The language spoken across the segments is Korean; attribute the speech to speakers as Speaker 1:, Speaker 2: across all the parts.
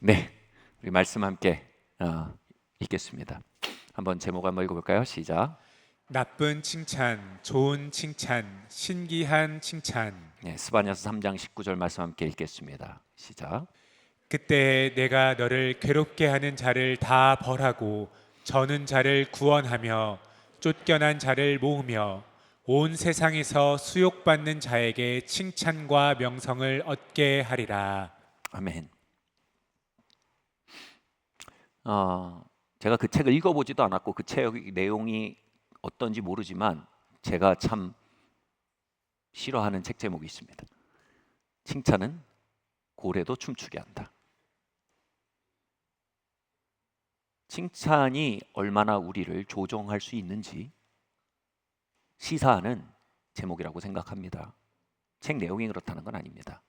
Speaker 1: 네, 우리 말씀 함께 읽겠습니다. 한번 제목 한번 읽어볼까요? 시작.
Speaker 2: 나쁜 칭찬, 좋은 칭찬, 신기한 칭찬.
Speaker 1: 네, 스바냐서 3장 19절 말씀 함께 읽겠습니다. 시작.
Speaker 2: 그때 내가 너를 괴롭게 하는 자를 다 벌하고 저는 자를 구원하며 쫓겨난 자를 모으며 온 세상에서 수욕받는 자에게 칭찬과 명성을 얻게 하리라.
Speaker 1: 아멘. 제가 그 책을 읽어보지도 않았고 그 책 내용이 어떤지 모르지만 제가 참 싫어하는 책 제목이 있습니다. 칭찬은 고래도 춤추게 한다. 칭찬이 얼마나 우리를 조종할 수 있는지 시사하는 제목이라고 생각합니다. 책 내용이 그렇다는 건 아닙니다.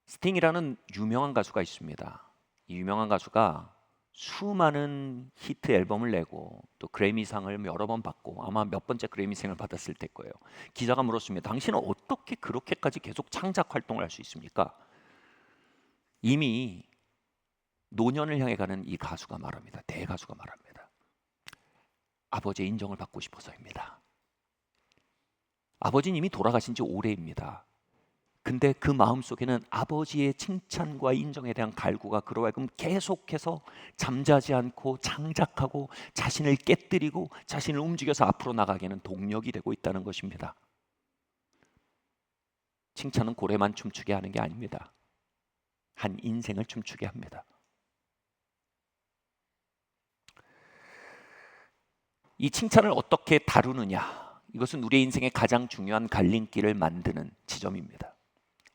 Speaker 1: 스팅이라는 유명한 가수가 있습니다. 이 유명한 가수가 수많은 히트 앨범을 내고 또 그래미상을 여러 번 받고 아마 몇 번째 그래미상을 받았을 때 거예요. 기자가 물었습니다. 당신은 어떻게 그렇게까지 계속 창작 활동을 할 수 있습니까? 이미 노년을 향해 가는 이 가수가 말합니다. 대가수가 말합니다. 아버지의 인정을 받고 싶어서입니다. 아버지는 이미 돌아가신 지 오래입니다. 근데 그 마음속에는 아버지의 칭찬과 인정에 대한 갈구가 그로 하여금 계속해서 잠자지 않고 창작하고 자신을 깨뜨리고 자신을 움직여서 앞으로 나가게는 동력이 되고 있다는 것입니다. 칭찬은 고래만 춤추게 하는 게 아닙니다. 한 인생을 춤추게 합니다. 이 칭찬을 어떻게 다루느냐, 이것은 우리의 인생의 가장 중요한 갈림길을 만드는 지점입니다.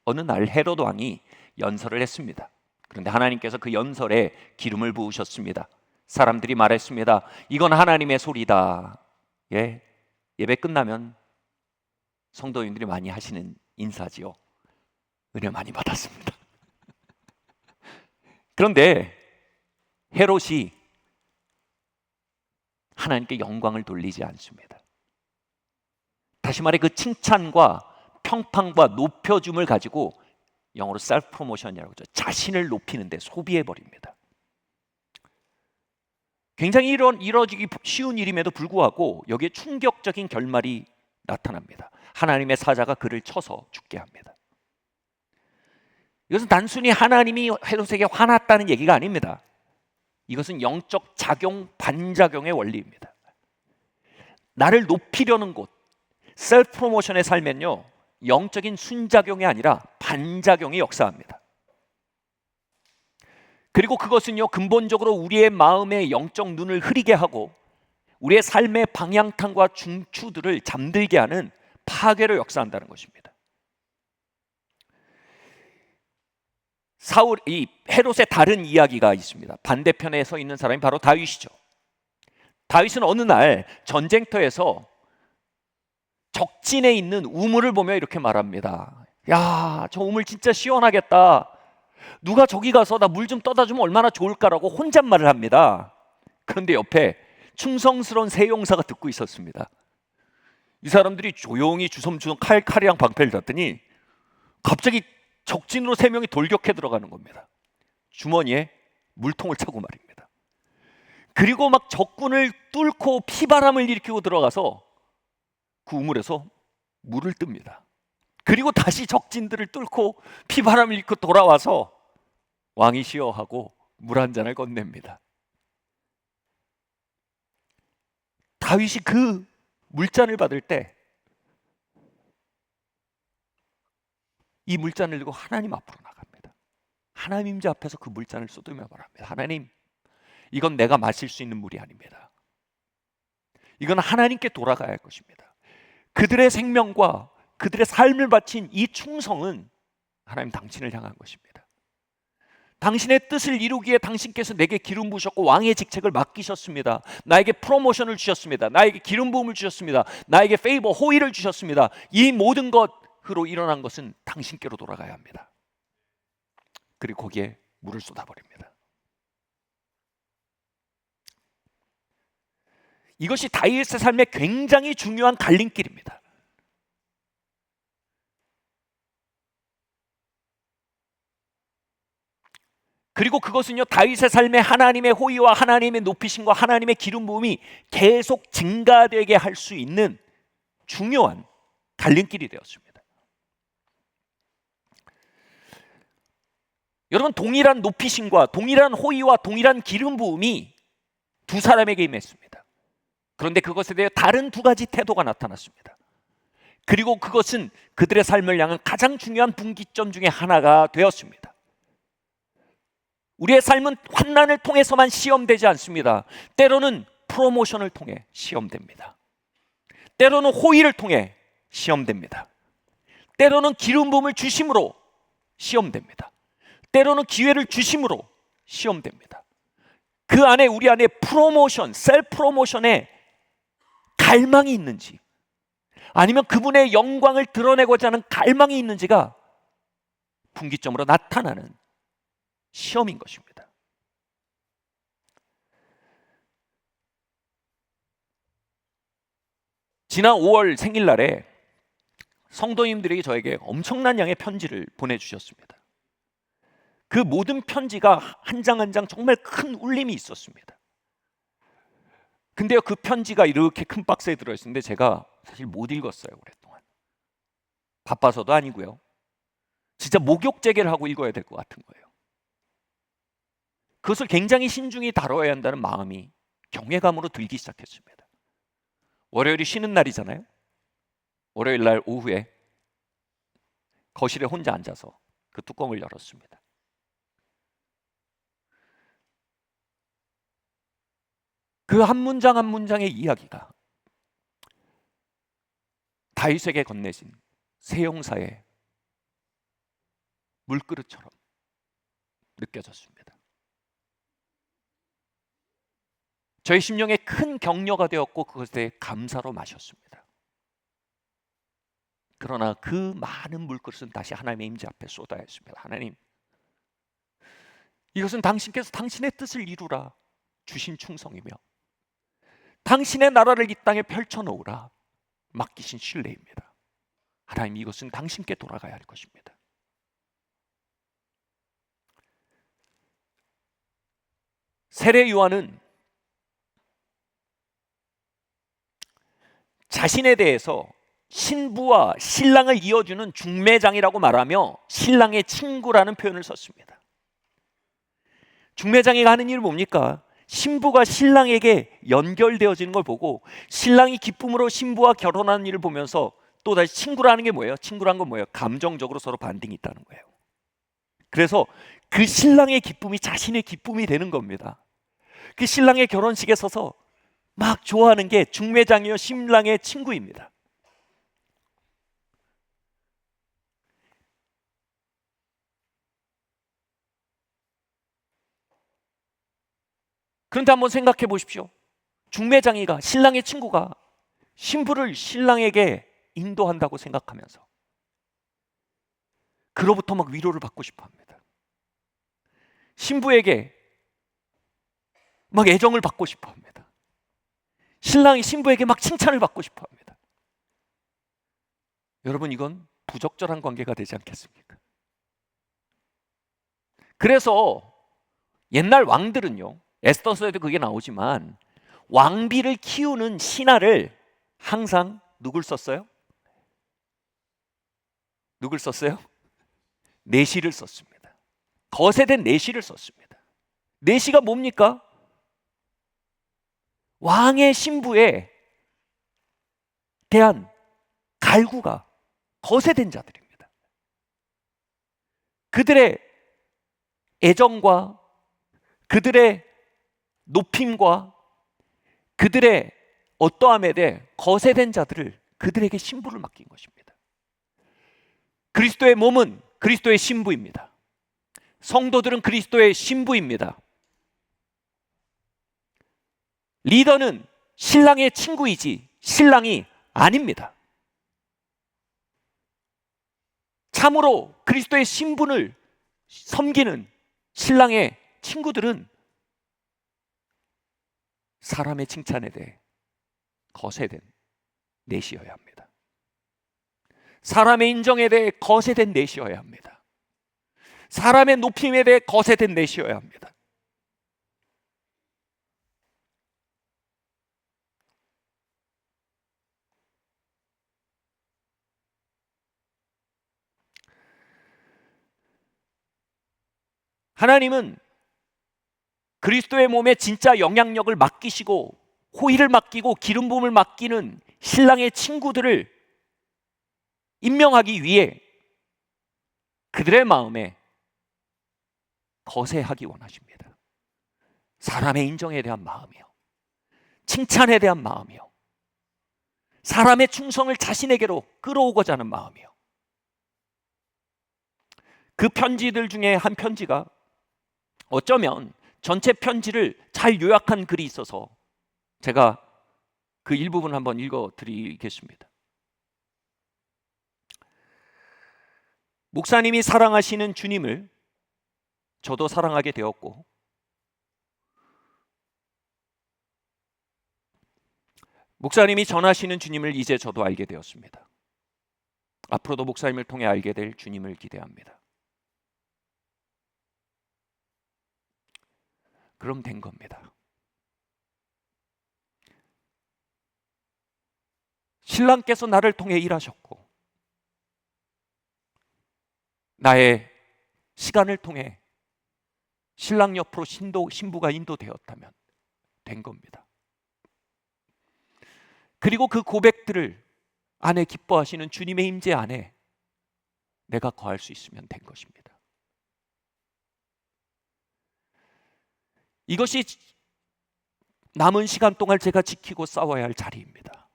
Speaker 1: 어느 날 헤롯 왕이 연설을 했습니다. 그런데 하나님께서 그 연설에 기름을 부으셨습니다. 사람들이 말했습니다. 이건 하나님의 소리다. 예배 끝나면 성도님들이 많이 하시는 인사지요. 은혜 많이 받았습니다. 그런데 헤롯이 하나님께 영광을 돌리지 않습니다. 다시 말해 그 칭찬과 평판과 높여줌을 가지고 영어로 셀프 프로모션이라고 하죠. 자신을 높이는 데 소비해 버립니다. 굉장히 이루어지기 쉬운 일임에도 불구하고 여기에 충격적인 결말이 나타납니다. 하나님의 사자가 그를 쳐서 죽게 합니다. 이것은 단순히 하나님이 헤롯에게 화났다는 얘기가 아닙니다. 이것은 영적 작용, 반작용의 원리입니다. 나를 높이려는 곳, 셀프 프로모션의 삶엔요, 영적인 순작용이 아니라 반작용이 역사합니다. 그리고 그것은요, 근본적으로 우리의 마음의 영적 눈을 흐리게 하고 우리의 삶의 방향탄과 중추들을 잠들게 하는 파괴로 역사한다는 것입니다. 이 헤롯의 다른 이야기가 있습니다. 반대편에 서 있는 사람이 바로 다윗이죠. 다윗은 어느 날 전쟁터에서 적진에 있는 우물을 보며 이렇게 말합니다. 야, 저 우물 진짜 시원하겠다. 누가 저기 가서 나 물 좀 떠다 주면 얼마나 좋을까라고 혼잣말을 합니다. 그런데 옆에 충성스러운 세용사가 듣고 있었습니다. 이 사람들이 조용히 주섬주섬 칼이랑 방패를 닫더니 갑자기 적진으로 3명이 돌격해 들어가는 겁니다. 주머니에 물통을 차고 말입니다. 그리고 막 적군을 뚫고 피바람을 일으키고 들어가서 그 우물에서 물을 뜹니다. 그리고 다시 적진들을 뚫고 피바람을 일으키고 돌아와서 왕이시여 하고 물 한 잔을 건넵니다. 다윗이 그 물잔을 받을 때 이 물잔을 들고 하나님 앞으로 나갑니다. 하나님 앞에서 그 물잔을 쏟으며 말합니다. 하나님, 이건 내가 마실 수 있는 물이 아닙니다. 이건 하나님께 돌아가야 할 것입니다. 그들의 생명과 그들의 삶을 바친 이 충성은 하나님 당신을 향한 것입니다. 당신의 뜻을 이루기에 당신께서 내게 기름 부으셨고 왕의 직책을 맡기셨습니다. 나에게 프로모션을 주셨습니다. 나에게 기름 부음을 주셨습니다. 나에게 페이버, 호의를 주셨습니다. 이 모든 것으로 일어난 것은 당신께로 돌아가야 합니다. 그리고 거기에 물을 쏟아버립니다. 이것이 다윗의 삶에 굉장히 중요한 갈림길입니다. 그리고 그것은요, 다윗의 삶에 하나님의 호의와 하나님의 높이심과 하나님의 기름 부음이 계속 증가되게 할 수 있는 중요한 갈림길이 되었습니다. 여러분, 동일한 높이심과 동일한 호의와 동일한 기름 부음이 두 사람에게 임했습니다. 그런데 그것에 대해 다른 두 가지 태도가 나타났습니다. 그리고 그것은 그들의 삶을 향한 가장 중요한 분기점 중에 하나가 되었습니다. 우리의 삶은 환난을 통해서만 시험되지 않습니다. 때로는 프로모션을 통해 시험됩니다. 때로는 호의를 통해 시험됩니다. 때로는 기름 부음을 주심으로 시험됩니다. 때로는 기회를 주심으로 시험됩니다. 그 안에 우리 안에 프로모션, 셀프 프로모션에 갈망이 있는지, 아니면 그분의 영광을 드러내고자 하는 갈망이 있는지가 분기점으로 나타나는 시험인 것입니다. 지난 5월 생일날에 성도님들이 저에게 엄청난 양의 편지를 보내주셨습니다. 그 모든 편지가 한 장 한 장 정말 큰 울림이 있었습니다. 근데요, 그 편지가 이렇게 큰 박스에 들어있었는데 제가 사실 못 읽었어요. 오랫동안 바빠서도 아니고요, 진짜 목욕제계를 하고 읽어야 될 것 같은 거예요. 그것을 굉장히 신중히 다뤄야 한다는 마음이 경외감으로 들기 시작했습니다. 월요일이 쉬는 날이잖아요. 월요일 날 오후에 거실에 혼자 앉아서 그 뚜껑을 열었습니다. 그 한 문장 한 문장의 이야기가 다윗에게 건네진 새 용사의 물그릇처럼 느껴졌습니다. 저의 심령에 큰 격려가 되었고 그것에 감사로 마셨습니다. 그러나 그 많은 물그릇은 다시 하나님의 임재 앞에 쏟아야 했습니다. 하나님, 이것은 당신께서 당신의 뜻을 이루라 주신 충성이며 당신의 나라를 이 땅에 펼쳐놓으라 맡기신 신뢰입니다. 하나님, 이것은 당신께 돌아가야 할 것입니다. 세례 요한은 자신에 대해서 신부와 신랑을 이어주는 중매장이라고 말하며 신랑의 친구라는 표현을 썼습니다. 중매장이가 하는 일은 뭡니까? 신부가 신랑에게 연결되어지는 걸 보고 신랑이 기쁨으로 신부와 결혼하는 일을 보면서 또다시 친구라는 게 뭐예요? 친구라는 건 뭐예요? 감정적으로 서로 반딩이 있다는 거예요. 그래서 그 신랑의 기쁨이 자신의 기쁨이 되는 겁니다. 그 신랑의 결혼식에 서서 막 좋아하는 게 중매장이요 신랑의 친구입니다. 그런데 한번 생각해 보십시오. 중매장이가, 신랑의 친구가 신부를 신랑에게 인도한다고 생각하면서 그로부터 막 위로를 받고 싶어 합니다. 신부에게 막 애정을 받고 싶어 합니다. 신랑이 신부에게 막 칭찬을 받고 싶어 합니다. 여러분, 이건 부적절한 관계가 되지 않겠습니까? 그래서 옛날 왕들은요, 에스더서에도 그게 나오지만 왕비를 키우는 신하를 항상 누굴 썼어요? 누굴 썼어요? 내시를 썼습니다. 거세된 내시를 썼습니다. 내시가 뭡니까? 왕의 신부에 대한 갈구가 거세된 자들입니다. 그들의 애정과 그들의 높임과 그들의 어떠함에 대해 거세된 자들을 그들에게 신부를 맡긴 것입니다. 그리스도의 몸은 그리스도의 신부입니다. 성도들은 그리스도의 신부입니다. 리더는 신랑의 친구이지 신랑이 아닙니다. 참으로 그리스도의 신분을 섬기는 신랑의 친구들은 사람의 칭찬에 대해 거세된 내시여야 합니다. 사람의 인정에 대해 거세된 내시여야 합니다. 사람의 높임에 대해 거세된 내시여야 합니다. 하나님은 그리스도의 몸에 진짜 영향력을 맡기시고 호의를 맡기고 기름 부음을 맡기는 신랑의 친구들을 임명하기 위해 그들의 마음에 거세하기 원하십니다. 사람의 인정에 대한 마음이요, 칭찬에 대한 마음이요, 사람의 충성을 자신에게로 끌어오고자 하는 마음이요. 그 편지들 중에 한 편지가 어쩌면 전체 편지를 잘 요약한 글이 있어서 제가 그 일부분 한번 읽어드리겠습니다. 목사님이 사랑하시는 주님을 저도 사랑하게 되었고, 목사님이 전하시는 주님을 이제 저도 알게 되었습니다. 앞으로도 목사님을 통해 알게 될 주님을 기대합니다. 그럼 된 겁니다. 신랑께서 나를 통해 일하셨고, 나의 시간을 통해 신랑 옆으로 신부가 인도되었다면 된 겁니다. 그리고 그 고백들을 안에 기뻐하시는 주님의 임재 안에 내가 거할 수 있으면 된 것입니다. 이것이 남은 시간 동안 제가 지키고 싸워야 할 자리입니다.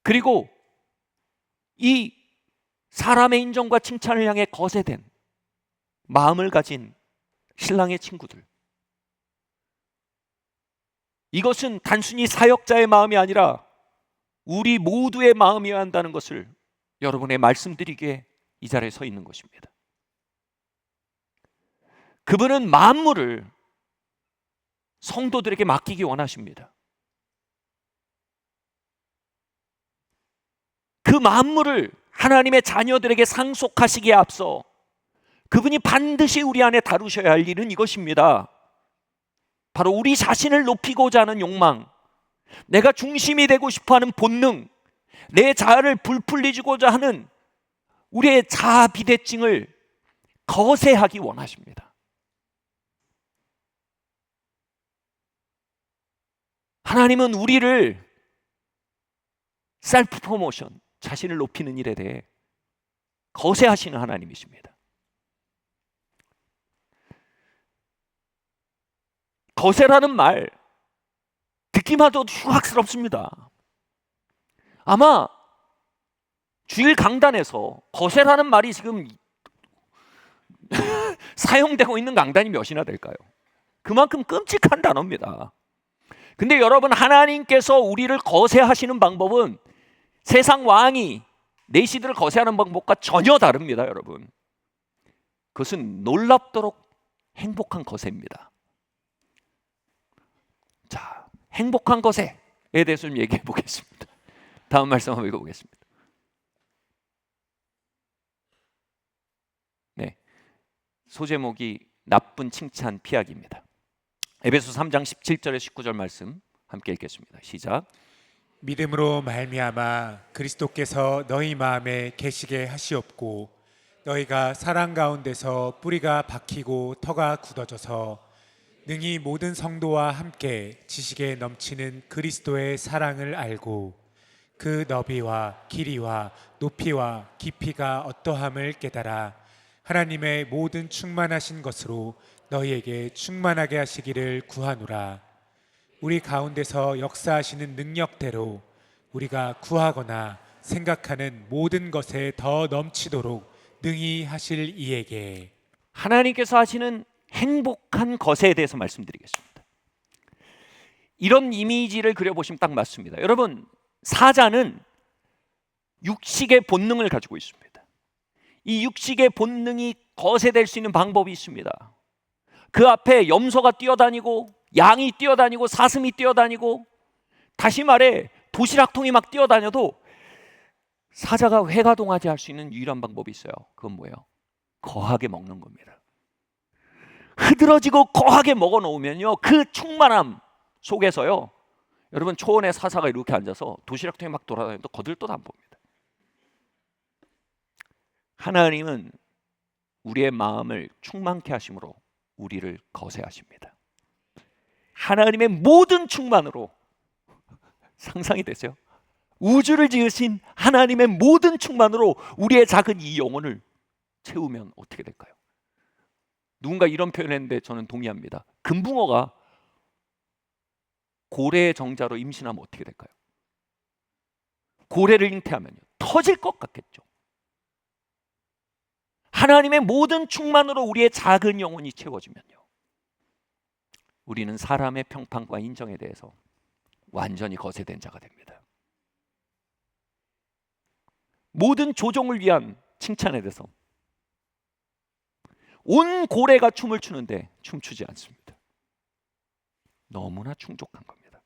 Speaker 1: 그리고 이 사람의 인정과 칭찬을 향해 거세된 마음을 가진 신랑의 친구들, 이것은 단순히 사역자의 마음이 아니라 우리 모두의 마음이어야 한다는 것을 여러분의 말씀드리기에 이 자리에 서 있는 것입니다. 그분은 만물을 성도들에게 맡기기 원하십니다. 그 만물을 하나님의 자녀들에게 상속하시기에 앞서 그분이 반드시 우리 안에 다루셔야 할 일은 이것입니다. 바로 우리 자신을 높이고자 하는 욕망, 내가 중심이 되고 싶어하는 본능, 내 자아를 부풀리고자 하는 우리의 자아 비대증을 거세하기 원하십니다. 하나님은 우리를 셀프 프로모션, 자신을 높이는 일에 대해 거세하시는 하나님이십니다. 거세라는 말 듣기만 해도 흉악스럽습니다. 아마 주일 강단에서 거세라는 말이 지금 사용되고 있는 강단이 몇이나 될까요? 그만큼 끔찍한 단어입니다. 근데 여러분, 하나님께서 우리를 거세하시는 방법은 세상 왕이 내시들을 거세하는 방법과 전혀 다릅니다. 여러분, 그것은 놀랍도록 행복한 거세입니다. 자, 행복한 것에 대해서 좀 얘기해 보겠습니다. 다음 말씀 한번 읽어보겠습니다. 네, 소제목이 나쁜 칭찬 피하기입니다. 에베소 3장 17절에 19절 말씀 함께 읽겠습니다. 시작.
Speaker 2: 믿음으로 말미암아 그리스도께서 너희 마음에 계시게 하시옵고 너희가 사랑 가운데서 뿌리가 박히고 터가 굳어져서 능히 모든 성도와 함께 지식에 넘치는 그리스도의 사랑을 알고 그 너비와 길이와 높이와 깊이가 어떠함을 깨달아 하나님의 모든 충만하신 것으로 너희에게 충만하게 하시기를 구하노라. 우리 가운데서 역사하시는 능력대로 우리가 구하거나 생각하는 모든 것에 더 넘치도록 능히 하실 이에게.
Speaker 1: 하나님께서 하시는 행복한 것에 대해서 말씀드리겠습니다. 이런 이미지를 그려보시면 딱 맞습니다. 여러분, 사자는 육식의 본능을 가지고 있습니다. 이 육식의 본능이 거세될 수 있는 방법이 있습니다. 그 앞에 염소가 뛰어다니고 양이 뛰어다니고 사슴이 뛰어다니고, 다시 말해 도시락통이 막 뛰어다녀도 사자가 회가동하지 할 수 있는 유일한 방법이 있어요. 그건 뭐예요? 거하게 먹는 겁니다. 흐드러지고 거하게 먹어 놓으면요, 그 충만함 속에서요, 여러분 초원의 사자가 이렇게 앉아서 도시락 통에 막 돌아다니도 거들떠도 안 봅니다. 하나님은 우리의 마음을 충만케 하심으로 우리를 거세하십니다. 하나님의 모든 충만으로, 상상이 되세요? 우주를 지으신 하나님의 모든 충만으로 우리의 작은 이 영혼을 채우면 어떻게 될까요? 누군가 이런 표현했는데 저는 동의합니다. 금붕어가 고래의 정자로 임신하면 어떻게 될까요? 고래를 잉태하면요, 터질 것 같겠죠. 하나님의 모든 충만으로 우리의 작은 영혼이 채워지면요, 우리는 사람의 평판과 인정에 대해서 완전히 거세된 자가 됩니다. 모든 조종을 위한 칭찬에 대해서 온 고래가 춤을 추는데 춤추지 않습니다. 너무나 충족한 겁니다.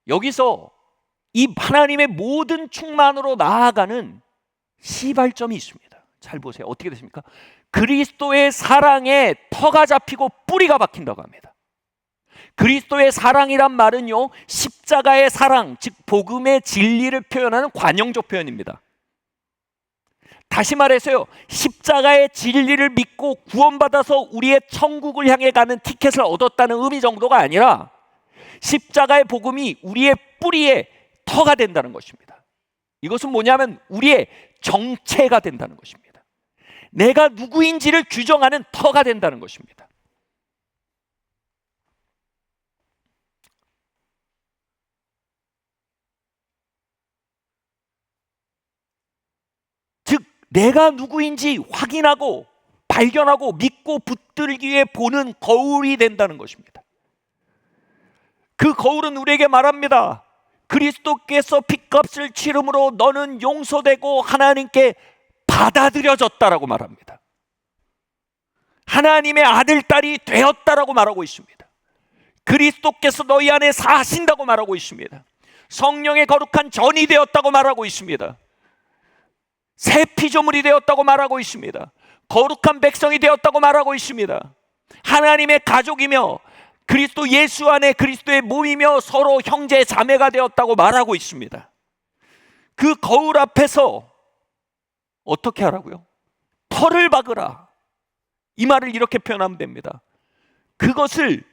Speaker 1: 여기서 이 하나님의 모든 충만으로 나아가는 시발점이 있습니다. 잘 보세요. 어떻게 되십니까? 그리스도의 사랑에 터가 잡히고 뿌리가 박힌다고 합니다. 그리스도의 사랑이란 말은요, 십자가의 사랑, 즉 복음의 진리를 표현하는 관용적 표현입니다. 다시 말해서요, 십자가의 진리를 믿고 구원받아서 우리의 천국을 향해 가는 티켓을 얻었다는 의미 정도가 아니라 십자가의 복음이 우리의 뿌리에 터가 된다는 것입니다. 이것은 뭐냐면 우리의 정체가 된다는 것입니다. 내가 누구인지를 규정하는 터가 된다는 것입니다. 즉 내가 누구인지 확인하고 발견하고 믿고 붙들기 위해 보는 거울이 된다는 것입니다. 그 거울은 우리에게 말합니다. 그리스도께서 핏값을 치름으로 너는 용서되고 하나님께 받아들여졌다라고 말합니다. 하나님의 아들, 딸이 되었다라고 말하고 있습니다. 그리스도께서 너희 안에 사신다고 말하고 있습니다. 성령의 거룩한 전이 되었다고 말하고 있습니다. 새 피조물이 되었다고 말하고 있습니다. 거룩한 백성이 되었다고 말하고 있습니다. 하나님의 가족이며 그리스도 예수 안에 그리스도의 몸이며 서로 형제 자매가 되었다고 말하고 있습니다. 그 거울 앞에서 어떻게 하라고요? 털을 박으라. 이 말을 이렇게 표현하면 됩니다. 그것을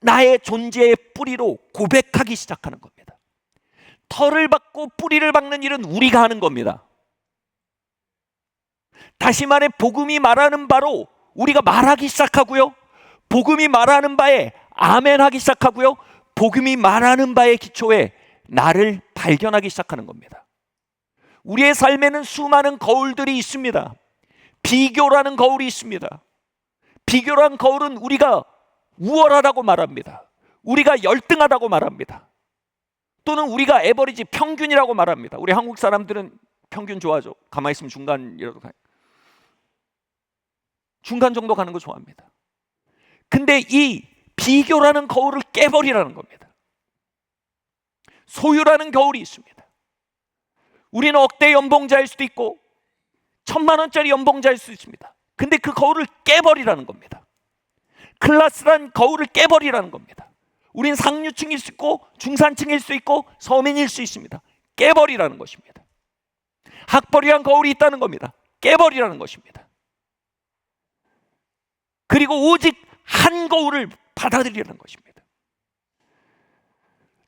Speaker 1: 나의 존재의 뿌리로 고백하기 시작하는 겁니다. 털을 박고 뿌리를 박는 일은 우리가 하는 겁니다. 다시 말해 복음이 말하는 바로 우리가 말하기 시작하고요, 복음이 말하는 바에 아멘하기 시작하고요, 복음이 말하는 바의 기초에 나를 발견하기 시작하는 겁니다. 우리의 삶에는 수많은 거울들이 있습니다. 비교라는 거울이 있습니다. 비교라는 거울은 우리가 우월하다고 말합니다. 우리가 열등하다고 말합니다. 또는 우리가 에버리지, 평균이라고 말합니다. 우리 한국 사람들은 평균 좋아하죠. 가만히 있으면 중간이라도 가요. 중간 정도 가는 거 좋아합니다. 근데 이 비교라는 거울을 깨버리라는 겁니다. 소유라는 거울이 있습니다. 우리는 억대 연봉자일 수도 있고 1,000만 원짜리 연봉자일 수도 있습니다. 근데 그 거울을 깨버리라는 겁니다. 클래스란 거울을 깨버리라는 겁니다. 우린 상류층일 수 있고 중산층일 수 있고 서민일 수 있습니다. 깨버리라는 것입니다. 학벌이란 거울이 있다는 겁니다. 깨버리라는 것입니다. 그리고 오직 한 거울을 받아들이라는 것입니다.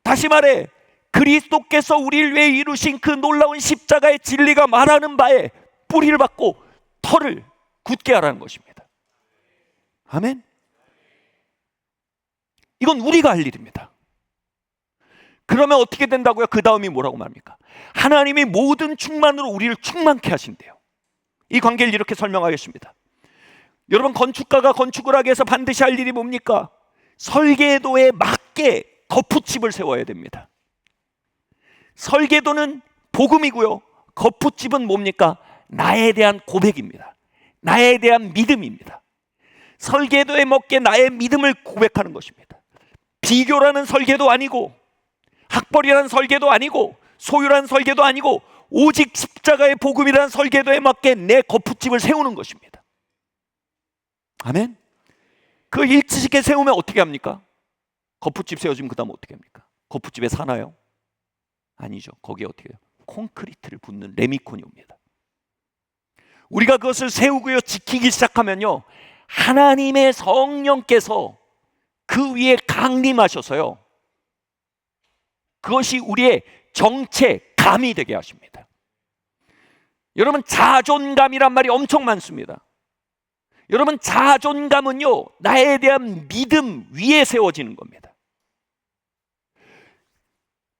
Speaker 1: 다시 말해 그리스도께서 우리를 위해 이루신 그 놀라운 십자가의 진리가 말하는 바에 뿌리를 받고 털을 굳게 하라는 것입니다. 아멘. 이건 우리가 할 일입니다. 그러면 어떻게 된다고요? 그 다음이 뭐라고 말합니까? 하나님이 모든 충만으로 우리를 충만케 하신대요. 이 관계를 이렇게 설명하겠습니다. 여러분, 건축가가 건축을 하기 위해서 반드시 할 일이 뭡니까? 설계도에 맞게 거푸집을 세워야 됩니다. 설계도는 복음이고요, 거푸집은 뭡니까? 나에 대한 고백입니다. 나에 대한 믿음입니다. 설계도에 맞게 나의 믿음을 고백하는 것입니다. 비교라는 설계도 아니고, 학벌이라는 설계도 아니고, 소유라는 설계도 아니고, 오직 십자가의 복음이라는 설계도에 맞게 내 거푸집을 세우는 것입니다. 아멘. 그 일치시게 세우면 어떻게 합니까? 거푸집 세워지면 그 다음 어떻게 합니까? 거푸집에 사나요? 아니죠. 거기에 어떻게 해요? 콘크리트를 붓는 레미콘이 옵니다. 우리가 그것을 세우고요 지키기 시작하면요, 하나님의 성령께서 그 위에 강림하셔서요, 그것이 우리의 정체, 감이 되게 하십니다. 여러분, 자존감이란 말이 엄청 많습니다. 여러분, 자존감은요, 나에 대한 믿음 위에 세워지는 겁니다.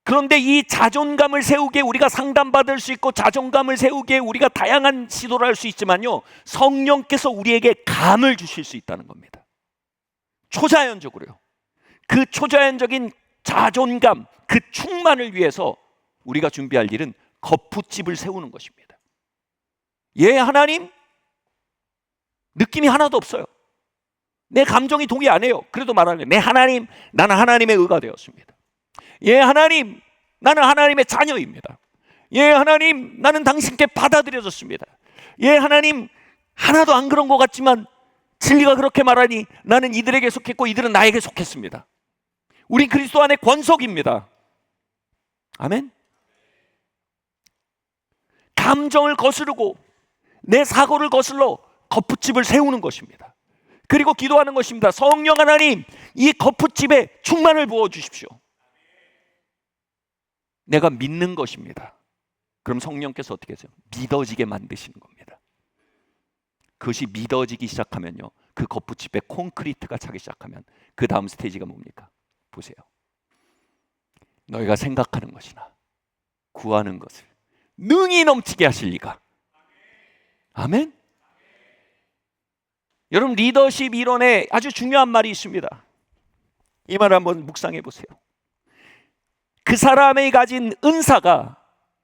Speaker 1: 그런데 이 자존감을 세우기에 우리가 상담받을 수 있고, 자존감을 세우기에 우리가 다양한 시도를 할 수 있지만요, 성령께서 우리에게 감을 주실 수 있다는 겁니다. 초자연적으로요. 그 초자연적인 자존감, 그 충만을 위해서 우리가 준비할 일은 거푸집을 세우는 것입니다. 예, 하나님, 느낌이 하나도 없어요. 내 감정이 동의 안 해요. 그래도 말하는, 네 하나님, 나는 하나님의 의가 되었습니다. 예, 하나님, 나는 하나님의 자녀입니다. 예, 하나님, 나는 당신께 받아들여졌습니다. 예, 하나님, 하나도 안 그런 것 같지만 진리가 그렇게 말하니 나는 이들에게 속했고 이들은 나에게 속했습니다. 우린 그리스도 안에 권속입니다. 아멘. 감정을 거스르고 내 사고를 거슬러 거푸집을 세우는 것입니다. 그리고 기도하는 것입니다. 성령 하나님, 이 거푸집에 충만을 부어주십시오. 내가 믿는 것입니다. 그럼 성령께서 어떻게 하세요? 믿어지게 만드시는 겁니다. 그것이 믿어지기 시작하면요, 그 거푸집에 콘크리트가 차기 시작하면 그 다음 스테이지가 뭡니까? 보세요. 너희가 생각하는 것이나 구하는 것을 능히 넘치게 하실 리가. 아멘. 여러분, 리더십 이론에 아주 중요한 말이 있습니다. 이 말을 한번 묵상해 보세요. 그 사람이 가진 은사가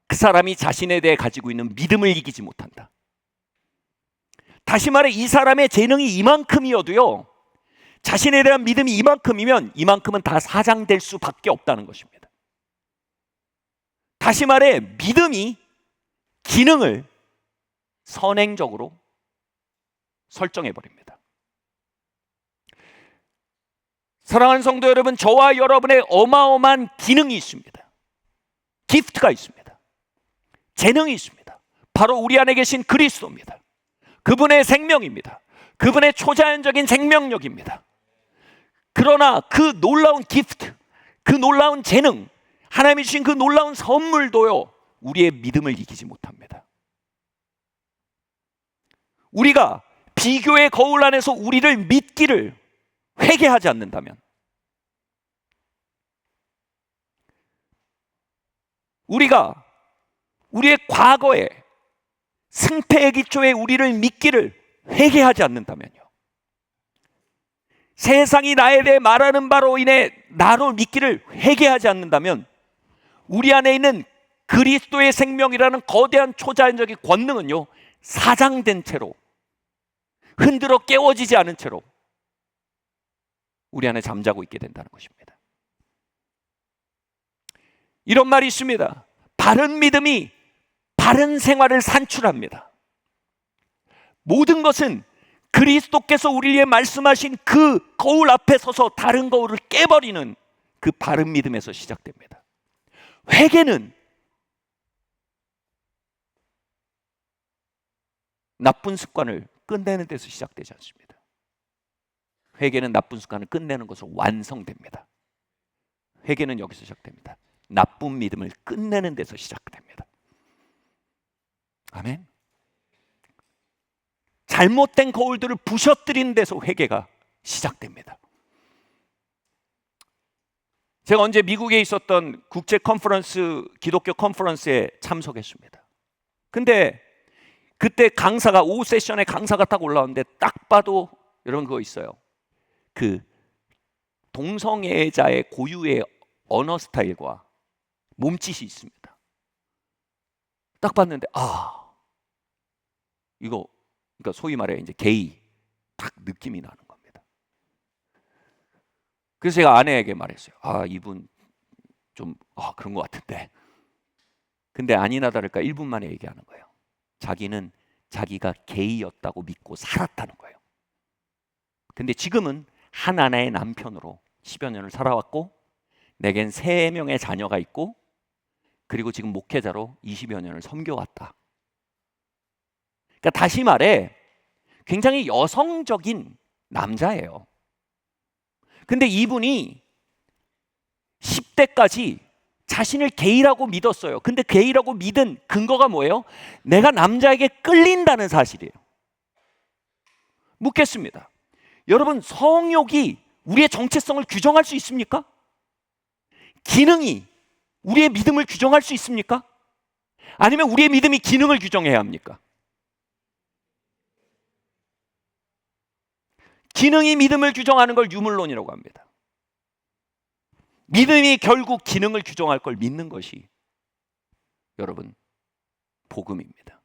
Speaker 1: 그 사람이 자신에 대해 가지고 있는 믿음을 이기지 못한다. 다시 말해, 이 사람의 재능이 이만큼이어도요, 자신에 대한 믿음이 이만큼이면 이만큼은 다 사장될 수밖에 없다는 것입니다. 다시 말해, 믿음이 기능을 선행적으로 설정해 버립니다. 사랑하는 성도 여러분, 저와 여러분의 어마어마한 기능이 있습니다. 기프트가 있습니다. 재능이 있습니다. 바로 우리 안에 계신 그리스도입니다. 그분의 생명입니다. 그분의 초자연적인 생명력입니다. 그러나 그 놀라운 기프트, 그 놀라운 재능, 하나님이 주신 그 놀라운 선물도요, 우리의 믿음을 이기지 못합니다. 우리가 비교의 거울 안에서 우리를 믿기를 회개하지 않는다면, 우리가 우리의 과거에 승패의 기초에 우리를 믿기를 회개하지 않는다면요, 세상이 나에 대해 말하는 바로 인해 나로 믿기를 회개하지 않는다면, 우리 안에 있는 그리스도의 생명이라는 거대한 초자연적인 권능은요, 사장된 채로, 흔들어 깨워지지 않은 채로 우리 안에 잠자고 있게 된다는 것입니다. 이런 말이 있습니다. 바른 믿음이 바른 생활을 산출합니다. 모든 것은 그리스도께서 우리에게 말씀하신 그 거울 앞에 서서 다른 거울을 깨버리는 그 바른 믿음에서 시작됩니다. 회개는 나쁜 습관을 끝내는 데서 시작되지 않습니다. 회개는 나쁜 습관을 끝내는 것으로 완성됩니다. 회개는 여기서 시작됩니다. 나쁜 믿음을 끝내는 데서 시작됩니다. 아멘. 잘못된 거울들을 부셔뜨리는 데서 회개가 시작됩니다. 제가 언제 미국에 있었던 국제 컨퍼런스, 기독교 컨퍼런스에 참석했습니다. 근데 그때 강사가, 오후 세션에 강사가 딱 올라오는데 딱 봐도 여러분 그거 있어요. 그 동성애자의 고유의 언어 스타일과 몸짓이 있습니다. 딱 봤는데 이거, 그러니까 소위 말해 이제 게이 딱 느낌이 나는 거예요. 그래서 제가 아내에게 말했어요. 이분 좀 그런 것 같은데. 근데 아니나 다를까 1분 만에 얘기하는 거예요. 자기는 자기가 게이였다고 믿고 살았다는 거예요. 근데 지금은 하나의 남편으로 10여 년을 살아왔고, 내겐 3명의 자녀가 있고, 그리고 지금 목회자로 20여 년을 섬겨왔다. 그러니까 다시 말해 굉장히 여성적인 남자예요. 근데 이분이 10대까지 자신을 게이라고 믿었어요. 근데 게이라고 믿은 근거가 뭐예요? 내가 남자에게 끌린다는 사실이에요. 묻겠습니다. 여러분, 성욕이 우리의 정체성을 규정할 수 있습니까? 기능이 우리의 믿음을 규정할 수 있습니까? 아니면 우리의 믿음이 기능을 규정해야 합니까? 기능이 믿음을 규정하는 걸 유물론이라고 합니다. 믿음이 결국 기능을 규정할 걸 믿는 것이 여러분 복음입니다.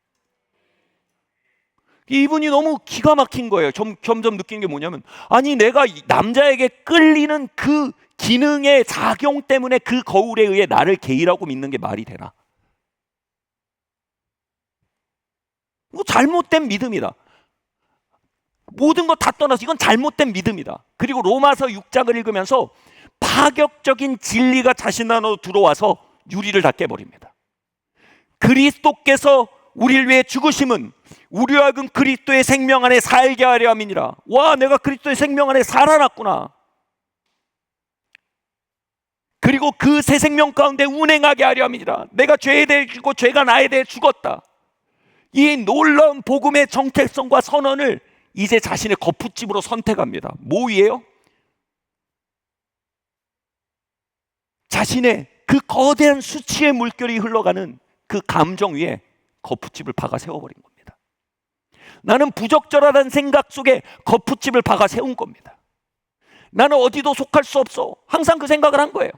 Speaker 1: 이분이 너무 기가 막힌 거예요. 점점 느끼는 게 뭐냐면, 아니 내가 남자에게 끌리는 그 기능의 작용 때문에 그 거울에 의해 나를 게이라고 믿는 게 말이 되나? 이거 잘못된 믿음이다. 모든 거 다 떠나서 이건 잘못된 믿음이다. 그리고 로마서 6장을 읽으면서 파격적인 진리가 자신 안으로 들어와서 유리를 다 깨버립니다. 그리스도께서 우리를 위해 죽으심은 우리와 하여금 그리스도의 생명 안에 살게 하려 함이니라. 와, 내가 그리스도의 생명 안에 살아났구나. 그리고 그 새 생명 가운데 운행하게 하려 함이니라. 내가 죄에 대해 죽고 죄가 나에 대해 죽었다. 이 놀라운 복음의 정체성과 선언을 이제 자신의 거푸집으로 선택합니다. 뭐 위에요? 자신의 그 거대한 수치의 물결이 흘러가는 그 감정 위에 거푸집을 박아 세워버린 겁니다. 나는 부적절하다는 생각 속에 거푸집을 박아 세운 겁니다. 나는 어디도 속할 수 없어. 항상 그 생각을 한 거예요.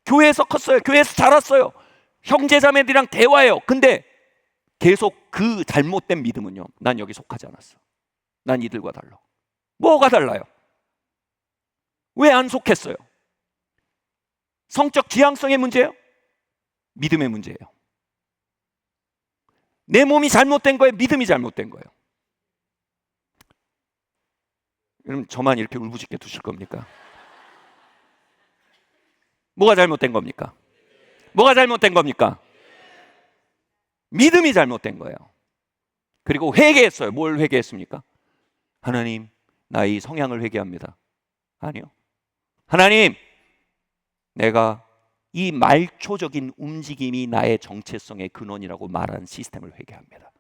Speaker 1: 교회에서 컸어요. 교회에서 자랐어요. 형제자매들이랑 대화해요. 근데 계속 그 잘못된 믿음은요, 난 여기 속하지 않았어. 난 이들과 달라. 뭐가 달라요? 왜 안 속했어요? 성적 지향성의 문제예요? 믿음의 문제예요. 내 몸이 잘못된 거예요? 믿음이 잘못된 거예요? 그럼 저만 이렇게 울부짖게 두실 겁니까? 뭐가 잘못된 겁니까? 뭐가 잘못된 겁니까? 믿음이 잘못된 거예요. 그리고 회개했어요. 뭘 회개했습니까? 하나님, 나의 성향을 회개합니다. 아니요. 하나님, 내가 이 말초적인 움직임이 나의 정체성의 근원이라고 말하는 시스템을 회개합니다.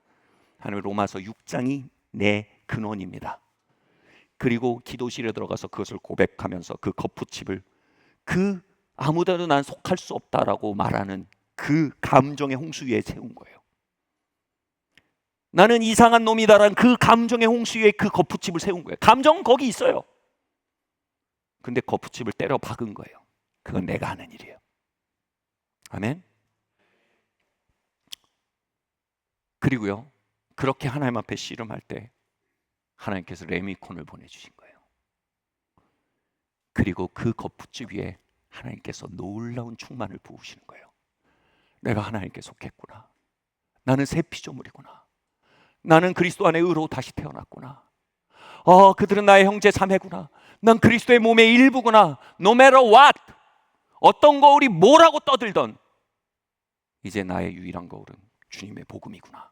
Speaker 1: 하나님, 로마서 6장이 내 근원입니다. 그리고 기도실에 들어가서 그것을 고백하면서 그 거푸집을, 그 아무데도 난 속할 수 없다라고 말하는 그 감정의 홍수 위에 세운 거예요. 나는 이상한 놈이다라는 그 감정의 홍수 위에 그 거푸집을 세운 거예요. 감정은 거기 있어요. 근데 거푸집을 때려 박은 거예요. 그건 내가 하는 일이에요. 아멘. 그리고요, 그렇게 하나님 앞에 씨름할 때 하나님께서 레미콘을 보내주신 거예요. 그리고 그 거푸집 위에 하나님께서 놀라운 충만을 부으시는 거예요. 내가 하나님께 속했구나. 나는 새 피조물이구나. 나는 그리스도 안에 의로 다시 태어났구나. 그들은 나의 형제 자매구나. 난 그리스도의 몸의 일부구나. No matter what, 어떤 거울이 뭐라고 떠들던 이제 나의 유일한 거울은 주님의 복음이구나.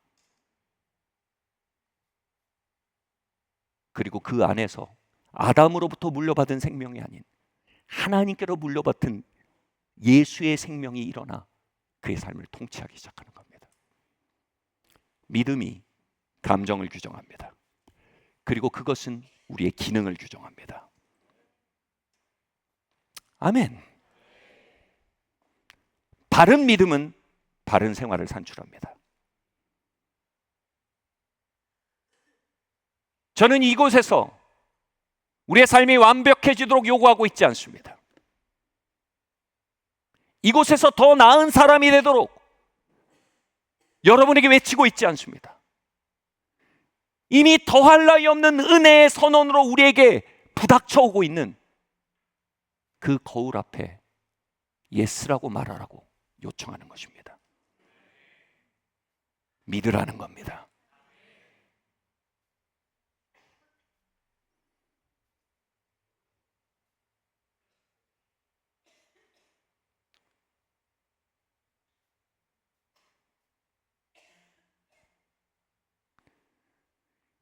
Speaker 1: 그리고 그 안에서 아담으로부터 물려받은 생명이 아닌 하나님께로 물려받은 예수의 생명이 일어나 그의 삶을 통치하기 시작하는 겁니다. 믿음이 감정을 규정합니다. 그리고 그것은 우리의 기능을 규정합니다. 아멘. 바른 믿음은 바른 생활을 산출합니다. 저는 이곳에서 우리의 삶이 완벽해지도록 요구하고 있지 않습니다. 이곳에서 더 나은 사람이 되도록 여러분에게 외치고 있지 않습니다. 이미 더할 나위 없는 은혜의 선언으로 우리에게 부닥쳐 오고 있는 그 거울 앞에 예스라고 말하라고 요청하는 것입니다. 믿으라는 겁니다.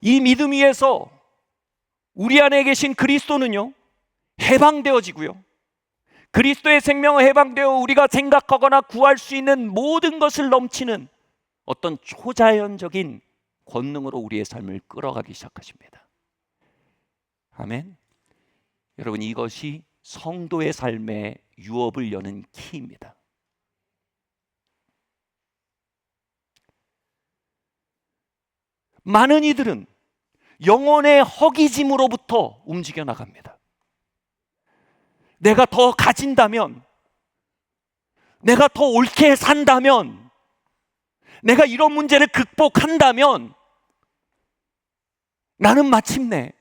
Speaker 1: 이 믿음 위에서 우리 안에 계신 그리스도는요, 해방되어지고요, 그리스도의 생명을 해방되어 우리가 생각하거나 구할 수 있는 모든 것을 넘치는 어떤 초자연적인 권능으로 우리의 삶을 끌어가기 시작하십니다. 아멘. 여러분, 이것이 성도의 삶의 유업을 여는 키입니다. 많은 이들은 영혼의 허기짐으로부터 움직여 나갑니다. 내가 더 가진다면, 내가 더 옳게 산다면, 내가 이런 문제를 극복한다면 나는 마침내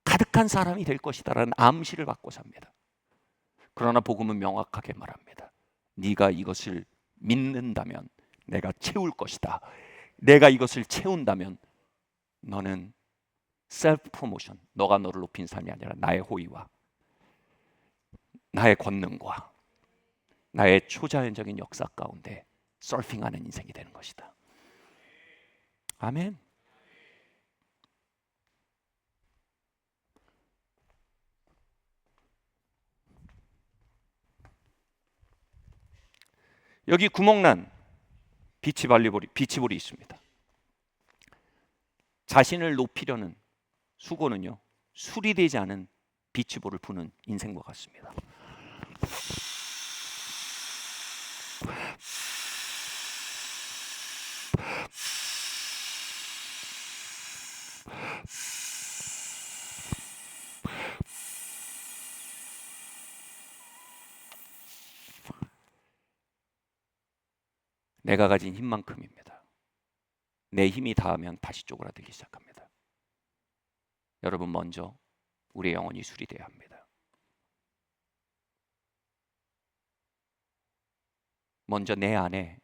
Speaker 1: 가득한 사람이 될 것이다라는 암시를 받고 삽니다. 그러나 복음은 명확하게 말합니다. 네가 이것을 믿는다면 내가 채울 것이다. 내가 이것을 채운다면 너는 셀프 프로모션, 너가 너를 높인 삶이 아니라 나의 호의와 나의 권능과 나의 초자연적인 역사 가운데 서핑하는 인생이 되는 것이다. 아멘. 여기 구멍난 비치볼이 있습니다. 자신을 높이려는 수고는요, 수리되지 않은 비치볼을 푸는 인생과 같습니다. 내가 가진 힘만큼입니다. 내 힘이 닿으면 다시 쪼그라들기 시작합니다. 여러분, 먼저 우리의 영혼이 수리되어야 합니다. 먼저 내 안에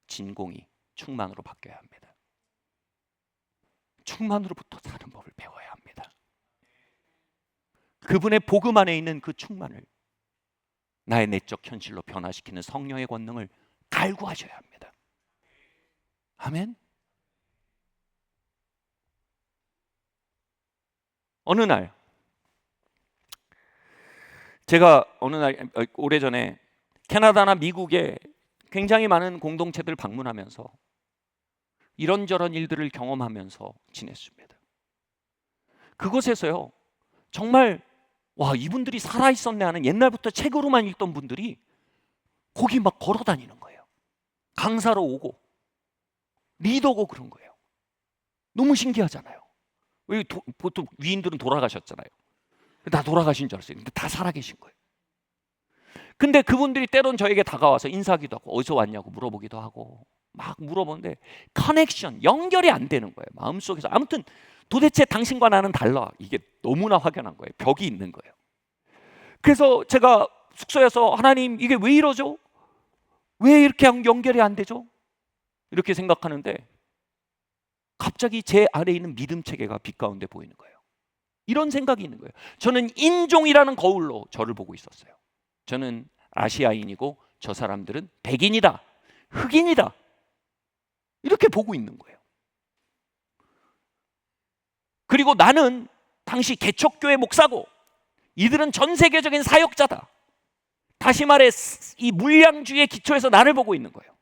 Speaker 1: 진공이 충만으로 바뀌어야 합니다. 충만으로부터 사는 법을 배워야 합니다. 그분의 복음 안에 있는 그 충만을 나의 내적 현실로 변화시키는 성령의 권능을 갈구하셔야 합니다. 아멘. 어느 날 제가 오래전에 캐나다나 미국에 굉장히 많은 공동체들 방문하면서 이런저런 일들을 경험하면서 지냈습니다. 그곳에서요, 정말 와, 이분들이 살아있었네 하는, 옛날부터 책으로만 읽던 분들이 거기 막 걸어 다니는 거예요. 강사로 오고 리더고 그런 거예요. 너무 신기하잖아요. 보통 위인들은 돌아가셨잖아요. 다 돌아가신 줄 알았어요. 근데 다 살아계신 거예요. 근데 그분들이 때론 저에게 다가와서 인사하기도 하고 어디서 왔냐고 물어보기도 하고 막 물어보는데 커넥션, 연결이 안 되는 거예요. 마음속에서. 아무튼 도대체 당신과 나는 달라. 이게 너무나 확연한 거예요. 벽이 있는 거예요. 그래서 제가 숙소에서 하나님, 이게 왜 이러죠? 왜 이렇게 연결이 안 되죠? 이렇게 생각하는데 갑자기 제 안에 있는 믿음 체계가 빛 가운데 보이는 거예요. 이런 생각이 있는 거예요. 저는 인종이라는 거울로 저를 보고 있었어요. 저는 아시아인이고 저 사람들은 백인이다, 흑인이다, 이렇게 보고 있는 거예요. 그리고 나는 당시 개척교회 목사고 이들은 전 세계적인 사역자다. 다시 말해 이 물량주의의 기초에서 나를 보고 있는 거예요.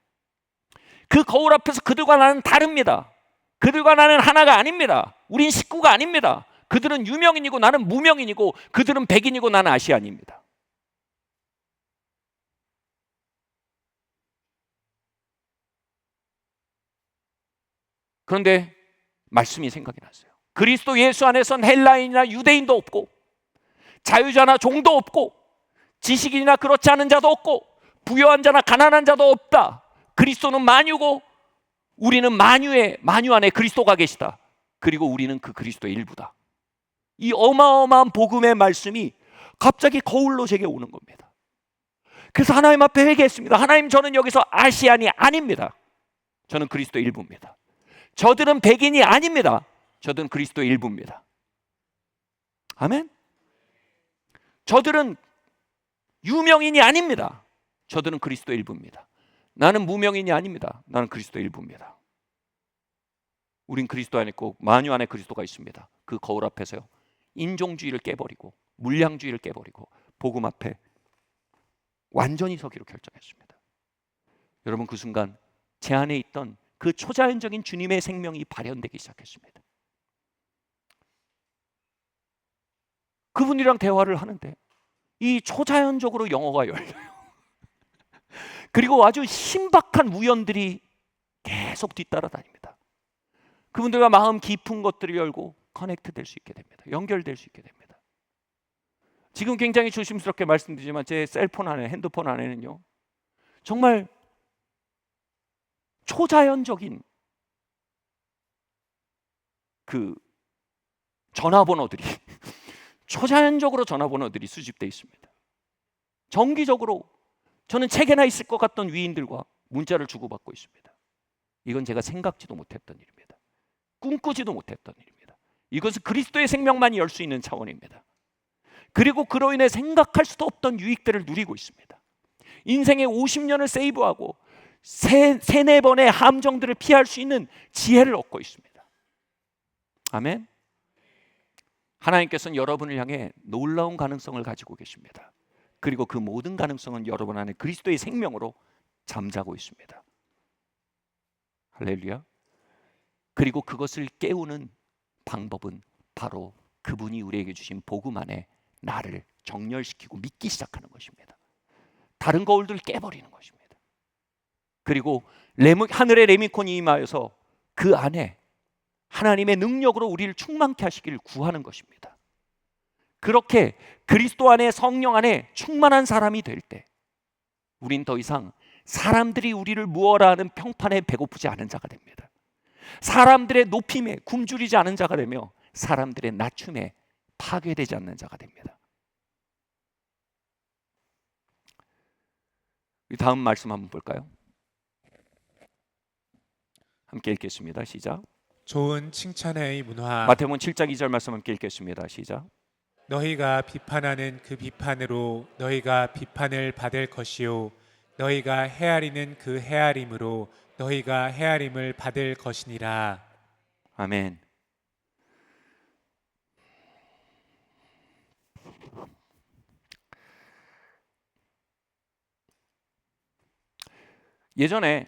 Speaker 1: 그 거울 앞에서 그들과 나는 다릅니다. 그들과 나는 하나가 아닙니다. 우린 식구가 아닙니다. 그들은 유명인이고 나는 무명인이고, 그들은 백인이고 나는 아시안입니다. 그런데 말씀이 생각이 났어요. 그리스도 예수 안에선 헬라인이나 유대인도 없고, 자유자나 종도 없고, 지식인이나 그렇지 않은 자도 없고, 부유한 자나 가난한 자도 없다. 그리스도는 만유고 우리는 만유 안에 그리스도가 계시다. 그리고 우리는 그 그리스도의 일부다. 이 어마어마한 복음의 말씀이 갑자기 거울로 제게 오는 겁니다. 그래서 하나님 앞에 회개했습니다. 하나님, 저는 여기서 아시안이 아닙니다. 저는 그리스도의 일부입니다. 저들은 백인이 아닙니다. 저들은 그리스도의 일부입니다. 아멘. 저들은 유명인이 아닙니다. 저들은 그리스도의 일부입니다. 나는 무명인이 아닙니다. 나는 그리스도의 일부입니다. 우린 그리스도 안에 있고 만유 안에 그리스도가 있습니다. 그 거울 앞에서요, 인종주의를 깨버리고 물량주의를 깨버리고 복음 앞에 완전히 서기로 결정했습니다. 여러분, 그 순간 제 안에 있던 그 초자연적인 주님의 생명이 발현되기 시작했습니다. 그분이랑 대화를 하는데 이 초자연적으로 영어가 열려요. 그리고 아주 신박한 우연들이 계속 뒤따라다닙니다. 그분들과 마음 깊은 것들을 열고 커넥트 될 수 있게 됩니다. 연결될 수 있게 됩니다. 지금 굉장히 조심스럽게 말씀드리지만 제 셀폰 안에, 핸드폰 안에는요, 정말 초자연적인 그 전화번호들이 초자연적으로 전화번호들이 수집되어 있습니다. 정기적으로 저는 책에나 있을 것 같던 위인들과 문자를 주고받고 있습니다. 이건 제가 생각지도 못했던 일입니다. 꿈꾸지도 못했던 일입니다. 이것은 그리스도의 생명만이 열 수 있는 차원입니다. 그리고 그로 인해 생각할 수도 없던 유익들을 누리고 있습니다. 인생의 50년을 세이브하고 세네 번의 함정들을 피할 수 있는 지혜를 얻고 있습니다. 아멘. 하나님께서는 여러분을 향해 놀라운 가능성을 가지고 계십니다. 그리고 그 모든 가능성은 여러분 안에 그리스도의 생명으로 잠자고 있습니다. 할렐루야. 그리고 그것을 깨우는 방법은 바로 그분이 우리에게 주신 복음 안에 나를 정렬시키고 믿기 시작하는 것입니다. 다른 거울들을 깨버리는 것입니다. 그리고 하늘의 레미콘이 임하여서 그 안에 하나님의 능력으로 우리를 충만케 하시기를 구하는 것입니다. 그렇게 그리스도 안에, 성령 안에 충만한 사람이 될 때 우린 더 이상 사람들이 우리를 무엇라 하는 평판에 배고프지 않은 자가 됩니다. 사람들의 높임에 굶주리지 않은 자가 되며 사람들의 낮춤에 파괴되지 않는 자가 됩니다. 다음 말씀 한번 볼까요? 함께 읽겠습니다. 시작.
Speaker 2: 좋은 칭찬의 문화.
Speaker 1: 마태복음 7장 2절 말씀 함께 읽겠습니다. 시작.
Speaker 2: 너희가 비판하는 그 비판으로 너희가 비판을 받을 것이요 너희가 헤아리는 그 헤아림으로 너희가 헤아림을 받을 것이니라.
Speaker 1: 아멘. 예전에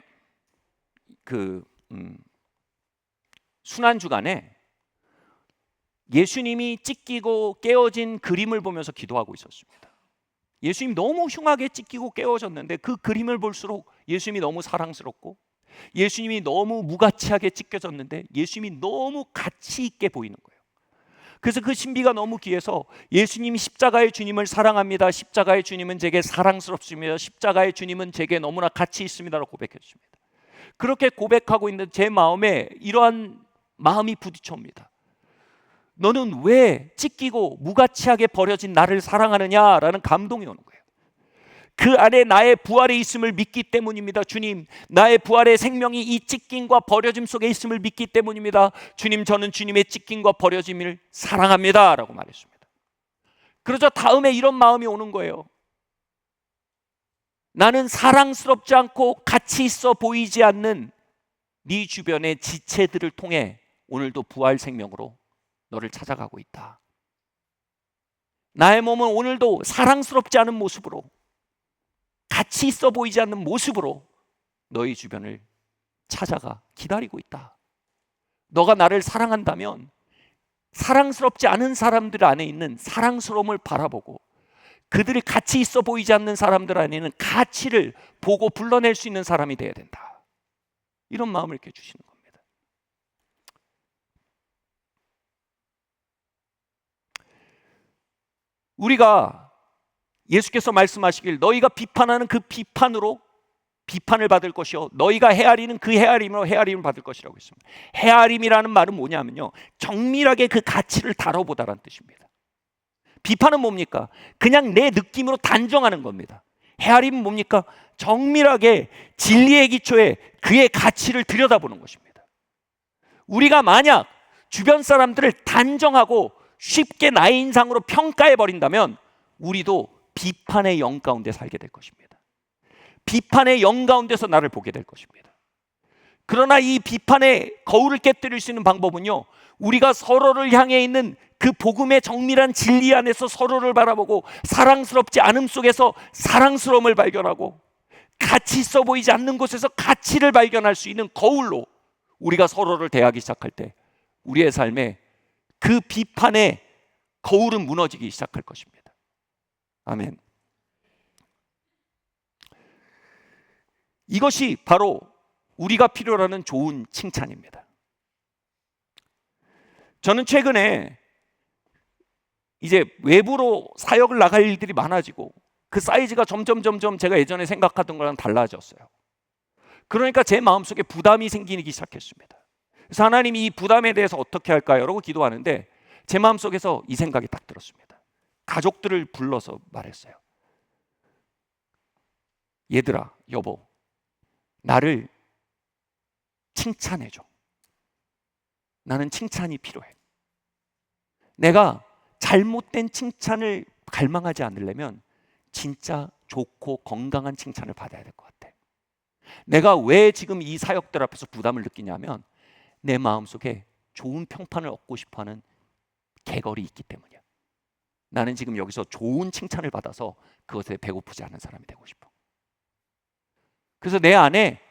Speaker 1: 그 순환주간에 예수님이 찢기고 깨어진 그림을 보면서 기도하고 있었습니다. 예수님 너무 흉하게 찢기고 깨어졌는데 그 그림을 볼수록 예수님이 너무 사랑스럽고 예수님이 너무 무가치하게 찢겨졌는데 예수님이 너무 가치 있게 보이는 거예요. 그래서 그 신비가 너무 귀해서 예수님이 십자가의 주님을 사랑합니다. 십자가의 주님은 제게 사랑스럽습니다. 십자가의 주님은 제게 너무나 가치 있습니다라고 고백했습니다. 그렇게 고백하고 있는 제 마음에 이러한 마음이 부딪혀옵니다. 너는 왜 찢기고 무가치하게 버려진 나를 사랑하느냐라는 감동이 오는 거예요. 그 안에 나의 부활이 있음을 믿기 때문입니다. 주님, 나의 부활의 생명이 이 찢김과 버려짐 속에 있음을 믿기 때문입니다. 주님, 저는 주님의 찢김과 버려짐을 사랑합니다 라고 말했습니다. 그러자 다음에 이런 마음이 오는 거예요. 나는 사랑스럽지 않고 가치 있어 보이지 않는 네 주변의 지체들을 통해 오늘도 부활 생명으로 너를 찾아가고 있다. 나의 몸은 오늘도 사랑스럽지 않은 모습으로, 가치 있어 보이지 않는 모습으로 너희 주변을 찾아가 기다리고 있다. 너가 나를 사랑한다면 사랑스럽지 않은 사람들 안에 있는 사랑스러움을 바라보고 그들이 가치 있어 보이지 않는 사람들 안에는 가치를 보고 불러낼 수 있는 사람이 되어야 된다. 이런 마음을 이렇게 주시는 겁니다. 우리가 예수께서 말씀하시길 너희가 비판하는 그 비판으로 비판을 받을 것이요 너희가 헤아리는 그 헤아림으로 헤아림을 받을 것이라고 했습니다. 헤아림이라는 말은 뭐냐면요, 정밀하게 그 가치를 다뤄보다라는 뜻입니다. 비판은 뭡니까? 그냥 내 느낌으로 단정하는 겁니다. 헤아림은 뭡니까? 정밀하게 진리의 기초에 그의 가치를 들여다보는 것입니다. 우리가 만약 주변 사람들을 단정하고 쉽게 나의 인상으로 평가해 버린다면 우리도 비판의 영 가운데 살게 될 것입니다. 비판의 영 가운데서 나를 보게 될 것입니다. 그러나 이 비판의 거울을 깨뜨릴 수 있는 방법은요, 우리가 서로를 향해 있는 그 복음의 정밀한 진리 안에서 서로를 바라보고 사랑스럽지 않음 속에서 사랑스러움을 발견하고 가치 있어 보이지 않는 곳에서 가치를 발견할 수 있는 거울로 우리가 서로를 대하기 시작할 때 우리의 삶에 그 비판의 거울은 무너지기 시작할 것입니다. 아멘. 이것이 바로 우리가 필요로 하는 좋은 칭찬입니다. 저는 최근에 이제 외부로 사역을 나갈 일들이 많아지고 그 사이즈가 점점 제가 예전에 생각하던 거랑 달라졌어요. 그러니까 제 마음속에 부담이 생기기 시작했습니다. 그래서 하나님이 이 부담에 대해서 어떻게 할까요? 라고 기도하는데 제 마음속에서 이 생각이 딱 들었습니다. 가족들을 불러서 말했어요. 얘들아, 여보, 나를 칭찬해줘. 나는 칭찬이 필요해. 내가 잘못된 칭찬을 갈망하지 않으려면 진짜 좋고 건강한 칭찬을 받아야 될 것 같아. 내가 왜 지금 이 사역들 앞에서 부담을 느끼냐면 내 마음속에 좋은 평판을 얻고 싶어하는 개걸이 있기 때문이야. 나는 지금 여기서 좋은 칭찬을 받아서 그것에 배고프지 않은 사람이 되고 싶어. 그래서 내 안에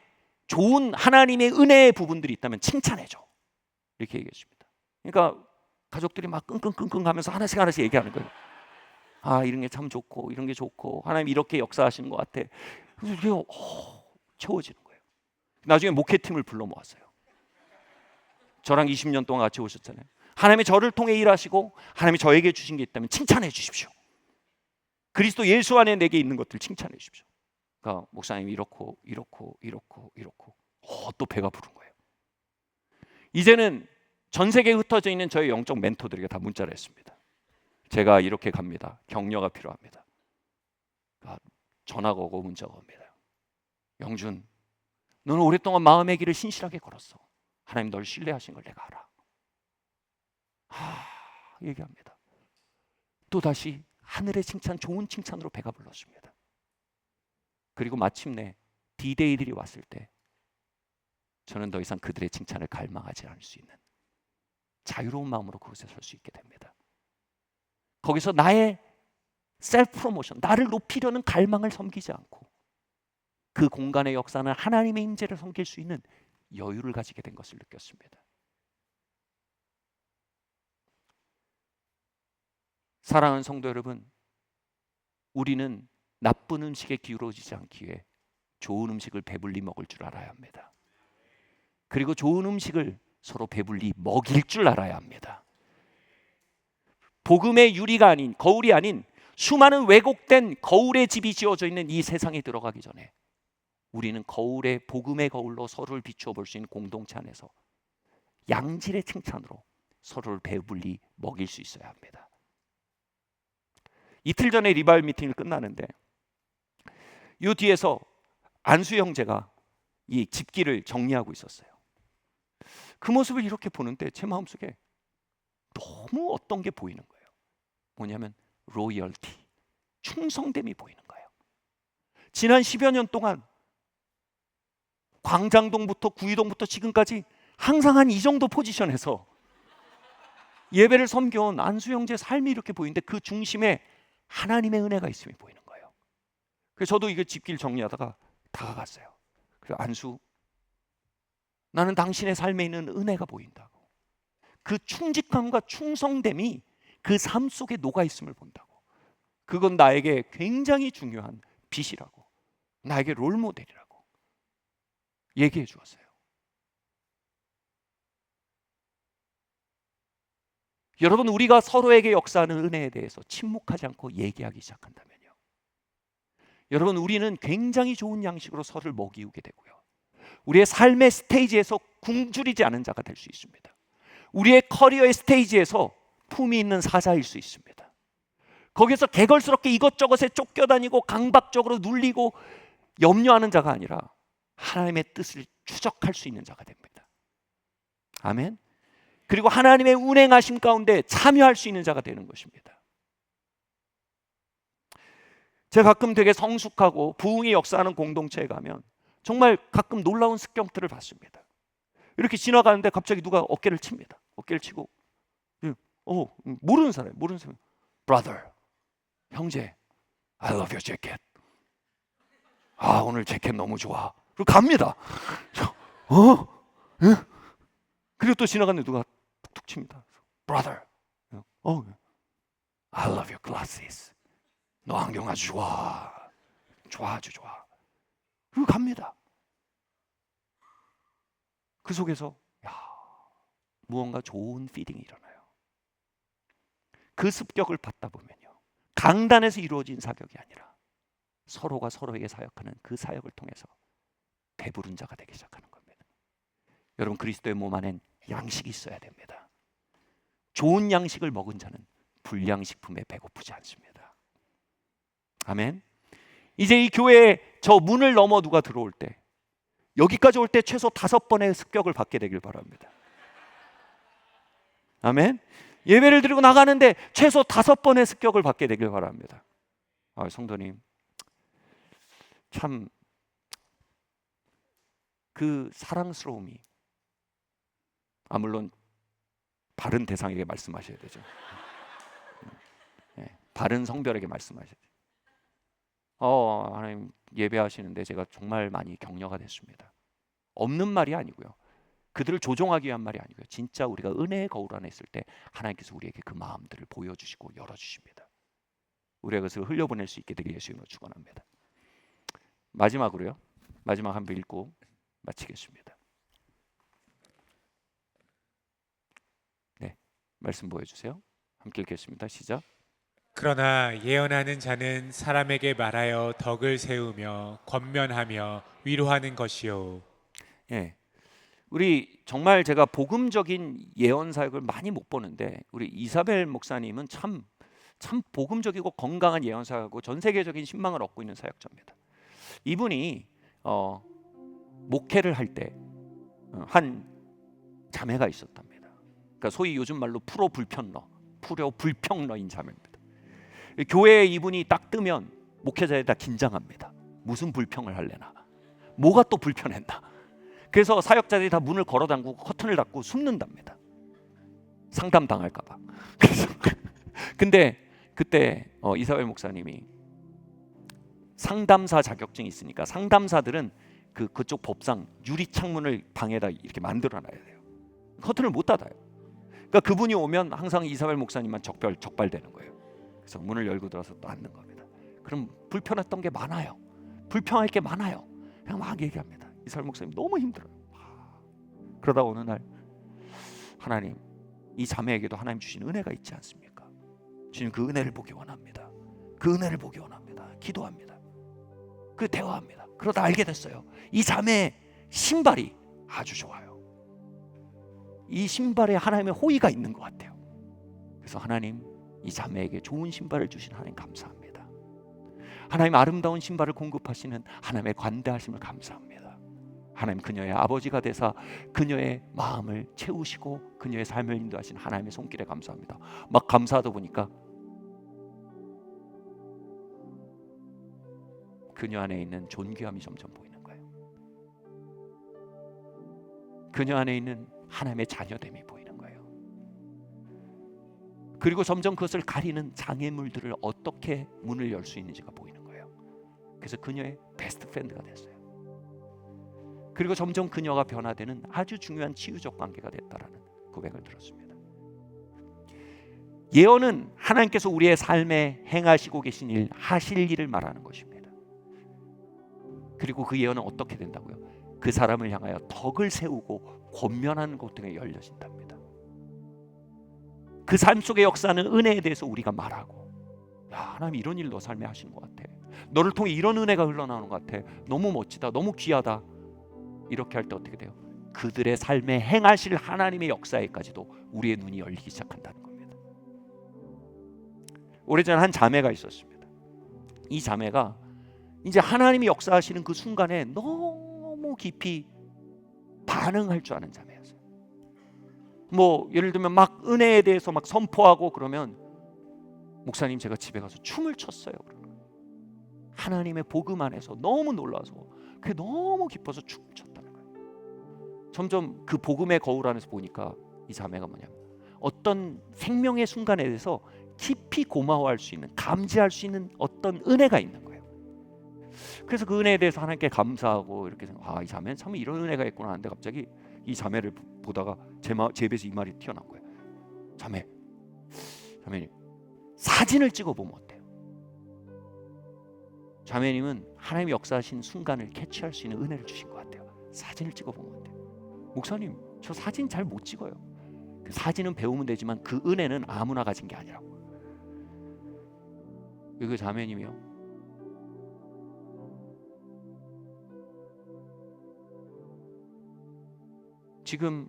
Speaker 1: 좋은 하나님의 은혜의 부분들이 있다면 칭찬해줘. 이렇게 얘기했습니다. 그러니까 가족들이 막 끙끙끙끙 하면서 하나씩 얘기하는 거예요. 아, 이런 게 참 좋고 이런 게 좋고 하나님 이렇게 역사하시는 것 같아. 그래서 이게 채워지는 거예요. 나중에 목회팀을 불러 모았어요. 저랑 20년 동안 같이 오셨잖아요. 하나님이 저를 통해 일하시고 하나님이 저에게 주신 게 있다면 칭찬해 주십시오. 그리스도 예수 안에 내게 있는 것들 칭찬해 주십시오. 그러니까 목사님이 이렇고 또 배가 부른 거예요. 이제는 전 세계에 흩어져 있는 저희 영적 멘토들에게 다 문자를 했습니다. 제가 이렇게 갑니다. 격려가 필요합니다. 전화가 오고 문자가 옵니다. 영준, 너는 오랫동안 마음의 길을 신실하게 걸었어. 하나님 널 신뢰하신 걸 내가 알아. 얘기합니다. 또다시 하늘의 칭찬, 좋은 칭찬으로 배가 불렀습니다. 그리고 마침내 D-Day들이 왔을 때 저는 더 이상 그들의 칭찬을 갈망하지 않을 수 있는 자유로운 마음으로 그곳에 설 수 있게 됩니다. 거기서 나의 셀프 프로모션, 나를 높이려는 갈망을 섬기지 않고 그 공간의 역사는 하나님의 임재를 섬길 수 있는 여유를 가지게 된 것을 느꼈습니다. 사랑하는 성도 여러분, 우리는 나쁜 음식에 기울어지지 않기 위해 좋은 음식을 배불리 먹을 줄 알아야 합니다. 그리고 좋은 음식을 서로 배불리 먹일 줄 알아야 합니다. 복음의 유리가 아닌, 거울이 아닌 수많은 왜곡된 거울의 집이 지어져 있는 이 세상에 들어가기 전에 우리는 거울의, 복음의 거울로 서로를 비추어 볼 수 있는 공동체 안에서 양질의 칭찬으로 서로를 배불리 먹일 수 있어야 합니다. 이틀 전에 리바이벌 미팅이 끝나는데 이 뒤에서 안수 형제가 이 집기를 정리하고 있었어요. 그 모습을 이렇게 보는데 제 마음속에 너무 어떤 게 보이는 거예요. 뭐냐면 로열티, 충성됨이 보이는 거예요. 지난 10여 년 동안 광장동부터 구이동부터 지금까지 항상 한 이 정도 포지션에서 예배를 섬겨온 안수 형제의 삶이 이렇게 보이는데 그 중심에 하나님의 은혜가 있음이 보이는 거예요. 그래서 저도 이거 집기를 정리하다가 다가갔어요. 그래서 안수, 나는 당신의 삶에 있는 은혜가 보인다고. 그 충직함과 충성됨이 그 삶 속에 녹아 있음을 본다고. 그건 나에게 굉장히 중요한 빛이라고, 나에게 롤모델이라고 얘기해 주었어요. 여러분, 우리가 서로에게 역사하는 은혜에 대해서 침묵하지 않고 얘기하기 시작한다면요, 여러분, 우리는 굉장히 좋은 양식으로 서로를 먹이우게 되고요, 우리의 삶의 스테이지에서 굶주리지 않은 자가 될 수 있습니다. 우리의 커리어의 스테이지에서 품이 있는 사자일 수 있습니다. 거기서 개걸스럽게 이것저것에 쫓겨다니고 강박적으로 눌리고 염려하는 자가 아니라 하나님의 뜻을 추적할 수 있는 자가 됩니다. 아멘. 그리고 하나님의 운행하심 가운데 참여할 수 있는 자가 되는 것입니다. 제가 가끔 되게 성숙하고 부흥이 역사하는 공동체에 가면 정말 가끔 놀라운 습격들을 봤습니다. 이렇게 지나가는데 갑자기 누가 어깨를 칩니다. 어깨를 치고 모르는 사람, brother, 형제, I love your jacket. 아, 오늘 재킷 너무 좋아. 그리고 갑니다. 그리고 또 지나가는데 누가 툭툭 칩니다. brother, I love your glasses. 너 안경 아주 좋아. 아주 좋아. 그리고 갑니다. 그 속에서 무언가 좋은 피딩이 일어나요. 그 습격을 받다 보면요, 강단에서 이루어진 사격이 아니라 서로가 서로에게 사역하는 그 사역을 통해서 배부른 자가 되기 시작하는 겁니다. 여러분, 그리스도의 몸 안엔 양식이 있어야 됩니다. 좋은 양식을 먹은 자는 불량식품에 배고프지 않습니다. 아멘. 이제 이 교회에 저 문을 넘어 누가 들어올 때, 여기까지 올 때 최소 5번의 습격을 받게 되길 바랍니다. 아멘. 예배를 드리고 나가는데 최소 5번의 습격을 받게 되길 바랍니다. 성도님, 참 그 사랑스러움이, 물론 바른 대상에게 말씀하셔야 되죠. 바른 성별에게 말씀하셔야 돼요. 하나님, 예배하시는데 제가 정말 많이 격려가 됐습니다. 없는 말이 아니고요, 그들을 조종하기 위한 말이 아니고요, 진짜 우리가 은혜의 거울 안에 있을 때 하나님께서 우리에게 그 마음들을 보여주시고 열어주십니다. 우리가 그것을 흘려보낼 수 있게 되길 예수님으로 축원합니다. 마지막으로요, 마지막 한 번 읽고 마치겠습니다. 네, 말씀 보여주세요. 함께 읽겠습니다. 시작.
Speaker 2: 그러나 예언하는 자는 사람에게 말하여 덕을 세우며 권면하며 위로하는 것이요.
Speaker 1: 우리 정말 제가 복음적인 예언 사역을 많이 못 보는데, 우리 이사벨 목사님은 참 복음적이고 건강한 예언 사역하고 전 세계적인 신망을 얻고 있는 사역자입니다. 이분이 목회를 할 때 한 자매가 있었답니다. 그러니까 소위 요즘 말로 프로 불평러인 자매입니다. 교회에 이분이 딱 뜨면 목회자에 다 긴장합니다. 무슨 불평을 할래나, 뭐가 또 불편했나. 그래서 사역자들이 다 문을 걸어 잠그고 커튼을 닫고 숨는답니다. 상담 당할까 봐. 근데 그때 이사벨 목사님이 상담사 자격증이 있으니까 상담사들은 그쪽 법상 유리 창문을 방에다 이렇게 만들어 놔야 돼요. 커튼을 못 닫아요. 그러니까 그분이 오면 항상 이사벨 목사님만 적발되는 거예요. 그래서 문을 열고 들어서 또 앉는 겁니다. 그럼 불편했던 게 많아요. 불평할 게 많아요. 그냥 막 얘기합니다. 이사벨 목사님 너무 힘들어요. 그러다 어느 날, 하나님, 이 자매에게도 하나님 주신 은혜가 있지 않습니까? 주님, 그 은혜를 보기 원합니다. 그 은혜를 보기 원합니다. 기도합니다. 그 대화합니다. 그러다 알게 됐어요. 이 자매의 신발이 아주 좋아요. 이 신발에 하나님의 호의가 있는 것 같아요. 그래서 하나님, 이 자매에게 좋은 신발을 주신 하나님 감사합니다. 하나님, 아름다운 신발을 공급하시는 하나님의 관대하심을 감사합니다. 하나님, 그녀의 아버지가 되사 그녀의 마음을 채우시고 그녀의 삶을 인도하신 하나님의 손길에 감사합니다. 막 감사하다 보니까 그녀 안에 있는 존귀함이 점점 보이는 거예요. 그녀 안에 있는 하나님의 자녀됨이 보이는 거예요. 그리고 점점 그것을 가리는 장애물들을 어떻게 문을 열 수 있는지가 보이는 거예요. 그래서 그녀의 베스트 프렌드가 됐어요. 그리고 점점 그녀가 변화되는 아주 중요한 치유적 관계가 됐다라는 고백을 들었습니다. 예언은 하나님께서 우리의 삶에 행하시고 계신 일, 하실 일을 말하는 것입니다. 그리고 그 예언은 어떻게 된다고요? 그 사람을 향하여 덕을 세우고 권면하는 것 등에 열려진답니다. 그 삶 속의 역사는 은혜에 대해서 우리가 말하고, 하나님 이런 일 너 삶에 하시는 것 같아. 너를 통해 이런 은혜가 흘러나오는 것 같아. 너무 멋지다. 너무 귀하다. 이렇게 할 때 어떻게 돼요? 그들의 삶에 행하실 하나님의 역사에까지도 우리의 눈이 열리기 시작한다는 겁니다. 오래전에 한 자매가 있었습니다. 이 자매가 이제 하나님이 역사하시는 그 순간에 너무 깊이 반응할 줄 아는 자매였어요. 뭐 예를 들면 막 은혜에 대해서 막 선포하고 그러면 목사님 제가 집에 가서 춤을 췄어요. 하나님의 복음 안에서 너무 놀라서 그게 너무 기뻐서 춤을 췄다는 거예요. 점점 그 복음의 거울 안에서 보니까 이 자매가 뭐냐면 어떤 생명의 순간에 대해서 깊이 고마워할 수 있는, 감지할 수 있는 어떤 은혜가 있는 거예요. 그래서 그 은혜에 대해서 하나님께 감사하고 이렇게 생각, 이 자매는 참 이런 은혜가 있구나 하는데 갑자기 이 자매를 보다가 제 입에서 이 말이 튀어나온 거예요. 자매님 사진을 찍어보면 어때요? 자매님은 하나님이 역사하신 순간을 캐치할 수 있는 은혜를 주신 것 같아요. 사진을 찍어보면 어때요? 목사님 저 사진 잘 못 찍어요. 그 사진은 배우면 되지만 그 은혜는 아무나 가진 게 아니라고. 그 자매님이요, 지금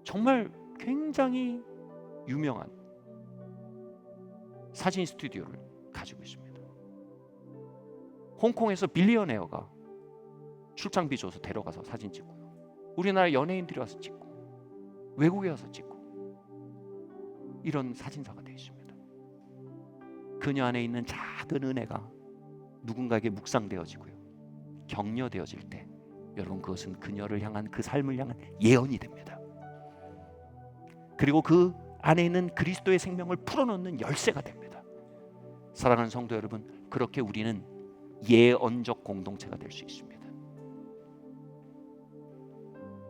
Speaker 1: 정말 굉장히 유명한 사진 스튜디오를 가지고 있습니다. 홍콩에서 빌리어네어가 출장비 줘서 데려가서 사진 찍고요. 우리나라 연예인들이 와서 찍고 외국에 와서 찍고 이런 사진사가 되어 있습니다. 그녀 안에 있는 작은 은혜가 누군가에게 묵상되어지고요, 격려되어질 때 여러분 그것은 그녀를 향한, 그 삶을 향한 예언이 됩니다. 그리고 그 안에 있는 그리스도의 생명을 풀어놓는 열쇠가 됩니다. 사랑하는 성도 여러분, 그렇게 우리는 예언적 공동체가 될 수 있습니다.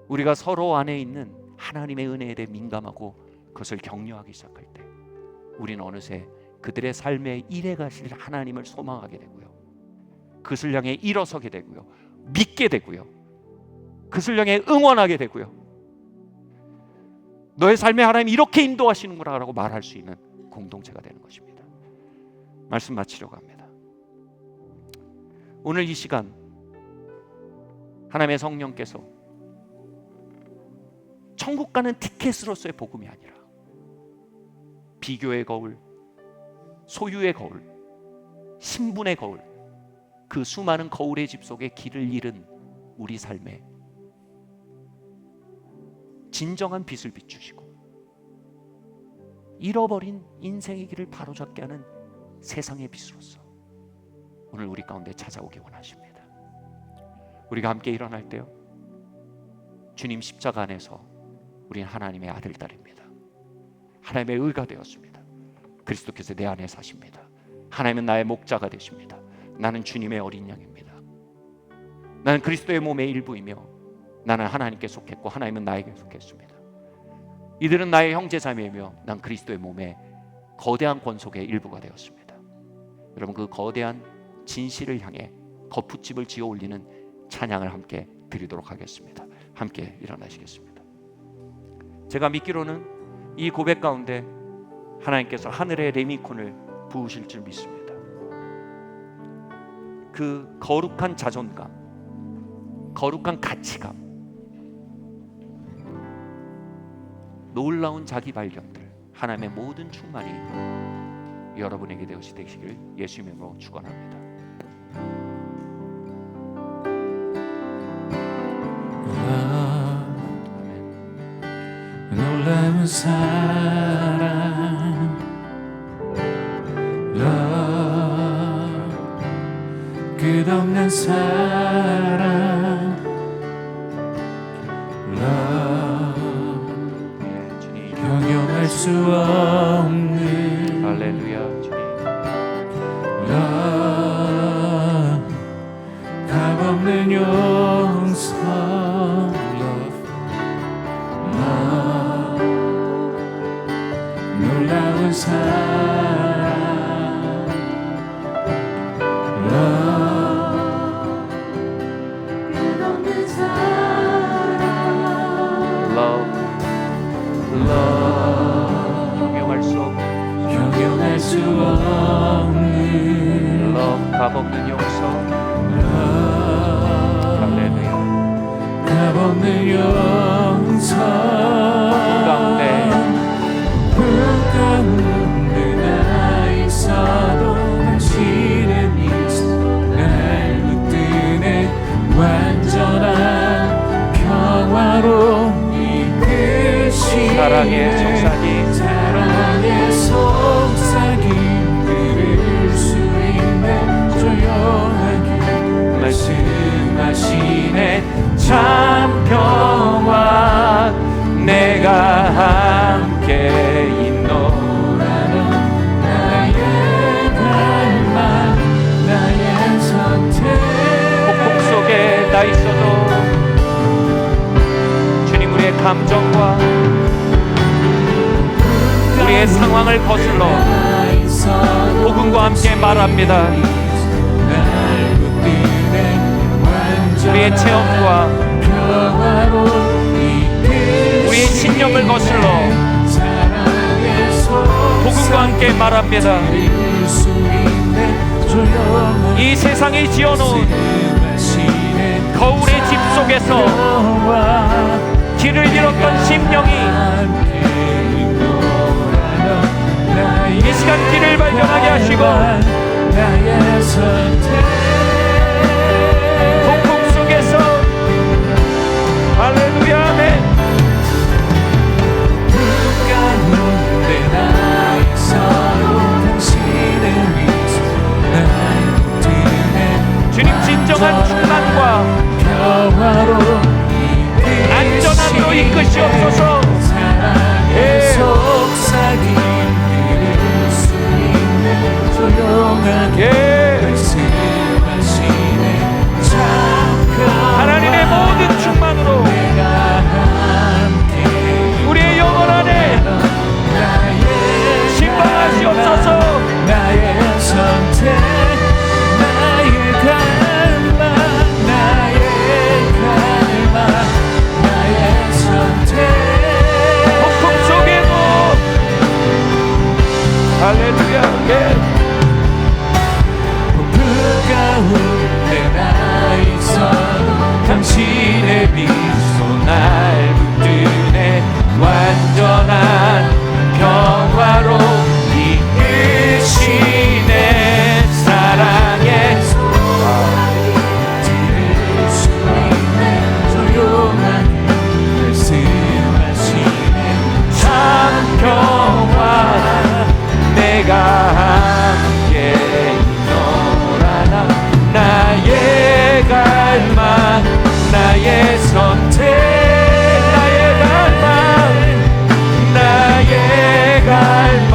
Speaker 1: 우리가 서로 안에 있는 하나님의 은혜에 대해 민감하고 그것을 격려하기 시작할 때 우리는 어느새 그들의 삶에 일해가실 하나님을 소망하게 되고요, 그것을 향해 일어서게 되고요, 믿게 되고요, 그것을 향해 응원하게 되고요, 너의 삶에 하나님이 이렇게 인도하시는구나 라고 말할 수 있는 공동체가 되는 것입니다. 말씀 마치려고 합니다. 오늘 이 시간 하나님의 성령께서 천국 가는 티켓으로서의 복음이 아니라 비교의 거울, 소유의 거울, 신분의 거울, 그 수많은 거울의 집 속에 길을 잃은 우리 삶에 진정한 빛을 비추시고 잃어버린 인생의 길을 바로잡게 하는 세상의 빛으로서 오늘 우리 가운데 찾아오기 원하십니다. 우리가 함께 일어날 때요, 주님 십자가 안에서 우리는 하나님의 아들, 딸입니다. 하나님의 의가 되었습니다. 그리스도께서 내 안에 사십니다. 하나님은 나의 목자가 되십니다. 나는 주님의 어린 양입니다. 나는 그리스도의 몸의 일부이며 나는 하나님께 속했고 하나님은 나에게 속했습니다. 이들은 나의 형제자매이며 난 그리스도의 몸의 거대한 권속의 일부가 되었습니다. 여러분, 그 거대한 진실을 향해 거푸집을 지어 올리는 찬양을 함께 드리도록 하겠습니다. 함께 일어나시겠습니다. 제가 믿기로는 이 고백 가운데 하나님께서 하늘의 레미콘을 부으실 줄 믿습니다. 그 거룩한 자존감, 거룩한 가치감, 놀라운 자기 발견들, 하나님의 모든 충만이 여러분에게 되시기를 예수님의 이름으로 축원합니다.
Speaker 3: 놀라운 사랑, 끝없는 사랑, 형용할 수 없는
Speaker 1: 할렐루야. 주님,
Speaker 3: 값없는 용서, 놀라운 사랑, 끝없는 사랑,
Speaker 1: 형용할 수 없는
Speaker 3: 형용할 수 없는
Speaker 1: 값없는 용서, 할렐루야.
Speaker 3: 값없는 용서,
Speaker 1: 가운데
Speaker 3: 가운데 나의 완전한 평화로 이끄시네.
Speaker 1: 사랑의 속삭임
Speaker 3: 사랑의 속삭임 들을 수 있네. 조용하게 말씀하시네.
Speaker 1: 참 평화 내가 함께 있노라는
Speaker 3: 나의 갈망 나의 선택.
Speaker 1: 폭풍 속에 나 있어도 주님 우리의 감정과 우리의 상황을 거슬러 복음과 함께 말합니다. 우리의 체험과 우리의 신념을 거슬러 복음과 함께 말합니다. 이 세상이 지어놓은 거울의 집 속에서 길을 잃었던 심령이 이 시간 길을 발견하게 하시고 폭풍 속에서 할렐루야 아멘. 주님 진정한 충만과 안전함으로 이끄시옵소서. 하나님의 모든 충만으로 우리의 영혼 안에 신방하시옵소서.
Speaker 3: 나의 선택 나의 갈망 나의 갈망 나의 선택.
Speaker 1: 폭풍 속에도 할렐루야 예.
Speaker 3: 가운데 나 있어도 당신의 미소 날 붙드네.
Speaker 1: 완전한 평화로 이끄시네. 사랑의
Speaker 3: 들을 수 있네. 조용한 말씀하시네.
Speaker 1: 참 평화 내가 함께 있노라나. 나의 갈망 나의 선택 나의 갈망 나의 갈망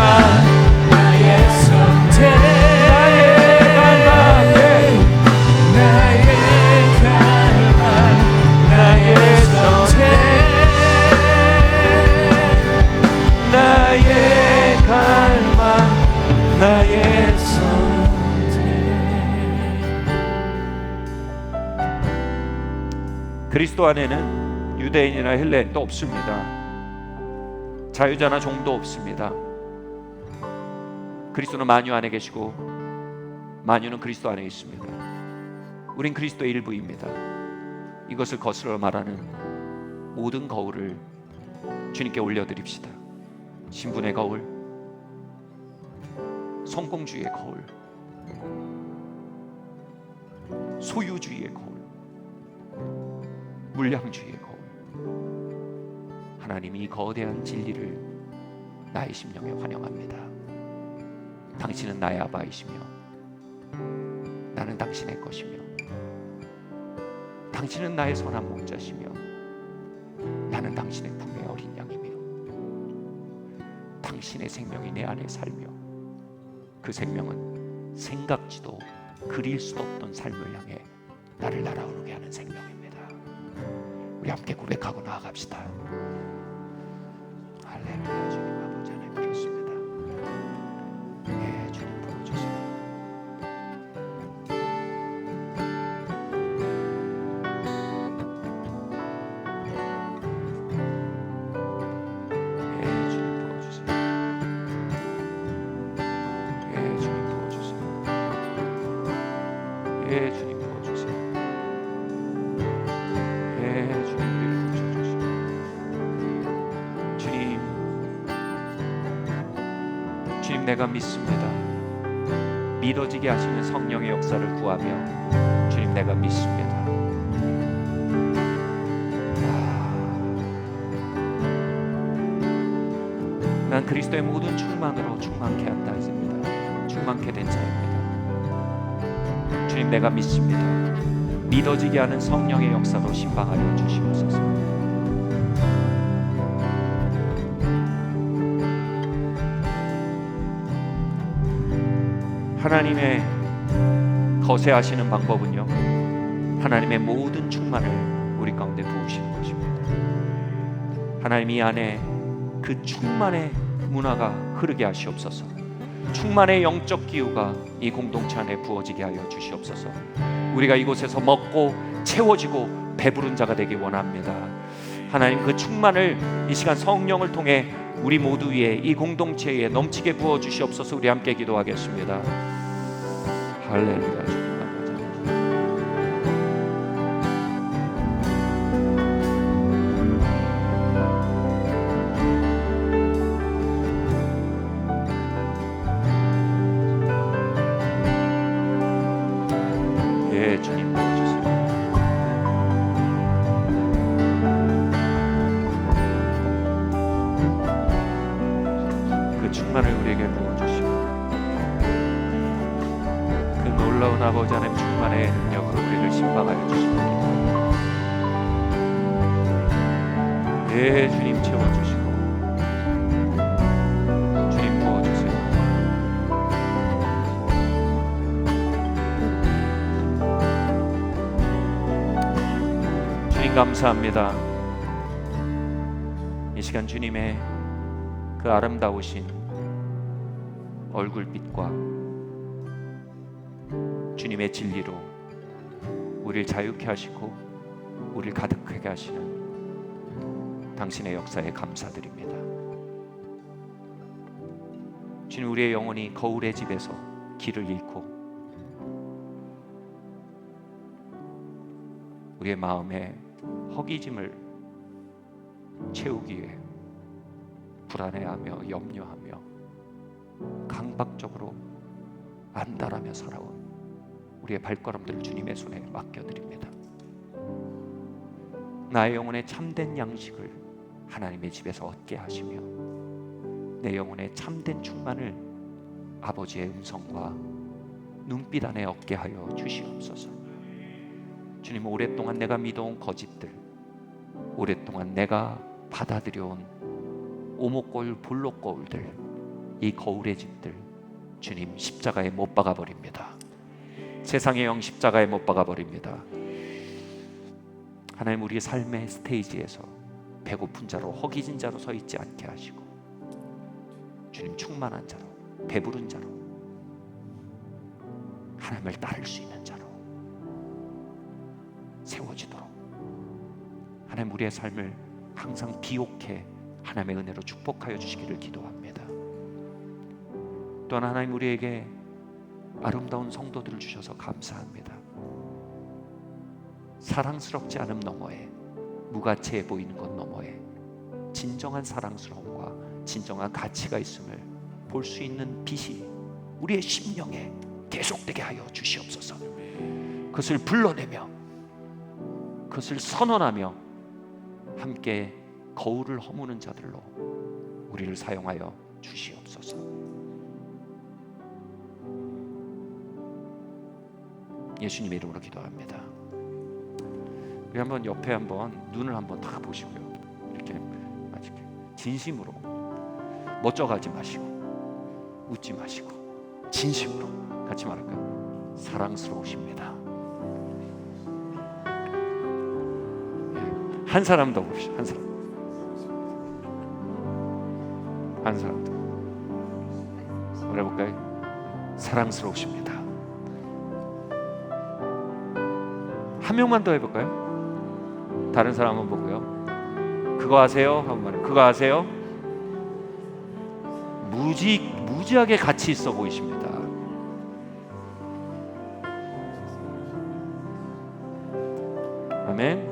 Speaker 3: 나의 선택
Speaker 1: 나의 갈망
Speaker 3: 나의 갈망
Speaker 1: 나의 선택 나의 갈망 나의 선택. 그리스도 안에는 유대인이나 헬레인도 없습니다. 자유자나 종도 없습니다. 그리스도는 만유 안에 계시고 만유는 그리스도 안에 있습니다. 우린 그리스도의 일부입니다. 이것을 거스러 말하는 모든 거울을 주님께 올려드립시다. 신분의 거울, 성공주의의 거울, 소유주의의 거울, 물량주의의 거울. 하나님이 이 거대한 진리를 나의 심령에 환영합니다. 당신은 나의 아바이시며 나는 당신의 것이며 당신은 나의 선한 목자시며 나는 당신의 품의 어린 양이며 당신의 생명이 내 안에 살며 그 생명은 생각지도 그릴 수도 없던 삶을 향해 나를 날아오르게 하는 생명입니다. 우리 함께 고백하고 나아갑시다. 할렐루야. 주님 아버지 하나님 그렇습니다. 예, 주님 부어주세요. 예, 주님 부어주세요. 예, 주님 부어주세요. 예, 주님 부어주세요. 예, 주님 우리를 부어주시고 주님 내가 믿습니다. 믿어지게 하시는 성령의 역사를 구하며 주님 내가 믿습니다. 난 그리스도의 모든 충만으로 충만케 한다 했습니다. 충만케 된 자입니다. 주님, 내가 믿습니다. 믿어지게 하는 성령의 역사로 신방하여 주시옵소서. 하나님의 거세하시는 방법은요, 하나님의 모든 충만을 우리 가운데 부으시는 것입니다. 하나님 이 안에 그 충만의 문화가 흐르게 하시옵소서. 충만의 영적 기후가 이 공동체 안에 부어지게 하여 주시옵소서. 우리가 이곳에서 먹고 채워지고 배부른 자가 되기 원합니다. 하나님, 그 충만을 이 시간 성령을 통해 우리 모두 위에, 이 공동체에 넘치게 부어 주시옵소서. 우리 함께 기도하겠습니다. 할렐루야. 주님 주님 부어주세요. 그 충만을 우리에게 부어주시고, 그 놀라운 아버지 하나님 충만의 능력으로 우리를 신방하여 주십니다. 네, 주님 채워주시고, 주님 부어주세요. 주님 감사합니다. 이 시간 주님의 그 아름다우신 얼굴빛과 주님의 진리로 우리를 자유케 하시고 우리를 가득하게 하시는 당신의 역사에 감사드립니다. 주님, 우리의 영혼이 거울의 집에서 길을 잃고 우리의 마음에 허기짐을 채우기 위해 불안해하며 염려하며 강박적으로 안달하며 살아온 우리의 발걸음들을 주님의 손에 맡겨드립니다. 나의 영혼의 참된 양식을 하나님의 집에서 얻게 하시며 내 영혼의 참된 충만을 아버지의 음성과 눈빛 안에 얻게 하여 주시옵소서. 주님, 오랫동안 내가 믿어온 거짓들, 오랫동안 내가 받아들여온 오목거울 볼록거울들, 이 거울의 집들 주님 십자가에 못 박아버립니다. 세상의 영 십자가에 못 박아버립니다. 하나님, 우리의 삶의 스테이지에서 배고픈 자로 허기진 자로 서 있지 않게 하시고 주님 충만한 자로, 배부른 자로, 하나님을 따를 수 있는 자로 세워지도록 하나님, 우리의 삶을 항상 비옥해 하나님의 은혜로 축복하여 주시기를 기도합니다. 또한 하나님, 우리에게 아름다운 성도들을 주셔서 감사합니다. 사랑스럽지 않음 너머에, 무가치해 보이는 것 너머에 진정한 사랑스러움과 진정한 가치가 있음을 볼 수 있는 빛이 우리의 심령에 계속되게 하여 주시옵소서. 그것을 불러내며 그것을 선언하며 함께 거울을 허무는 자들로 우리를 사용하여 주시옵소서. 예수님의 이름으로 기도합니다. 우리 한번 옆에 한번 눈을 한번 다 보시고요. 이렇게 진심으로 멋져가지 마시고 웃지 마시고 진심으로 같이 말할까요? 사랑스러우십니다. 한 사람 더 봅시다. 한 사람 더. 뭐라 해볼까요? 사랑스러우십니다. 한 명만 더 해볼까요? 다른 사람 한번 보고요. 그거 아세요? 한번 말해요. 그거 아세요? 무지하게 가치 있어 보이십니다. 아멘.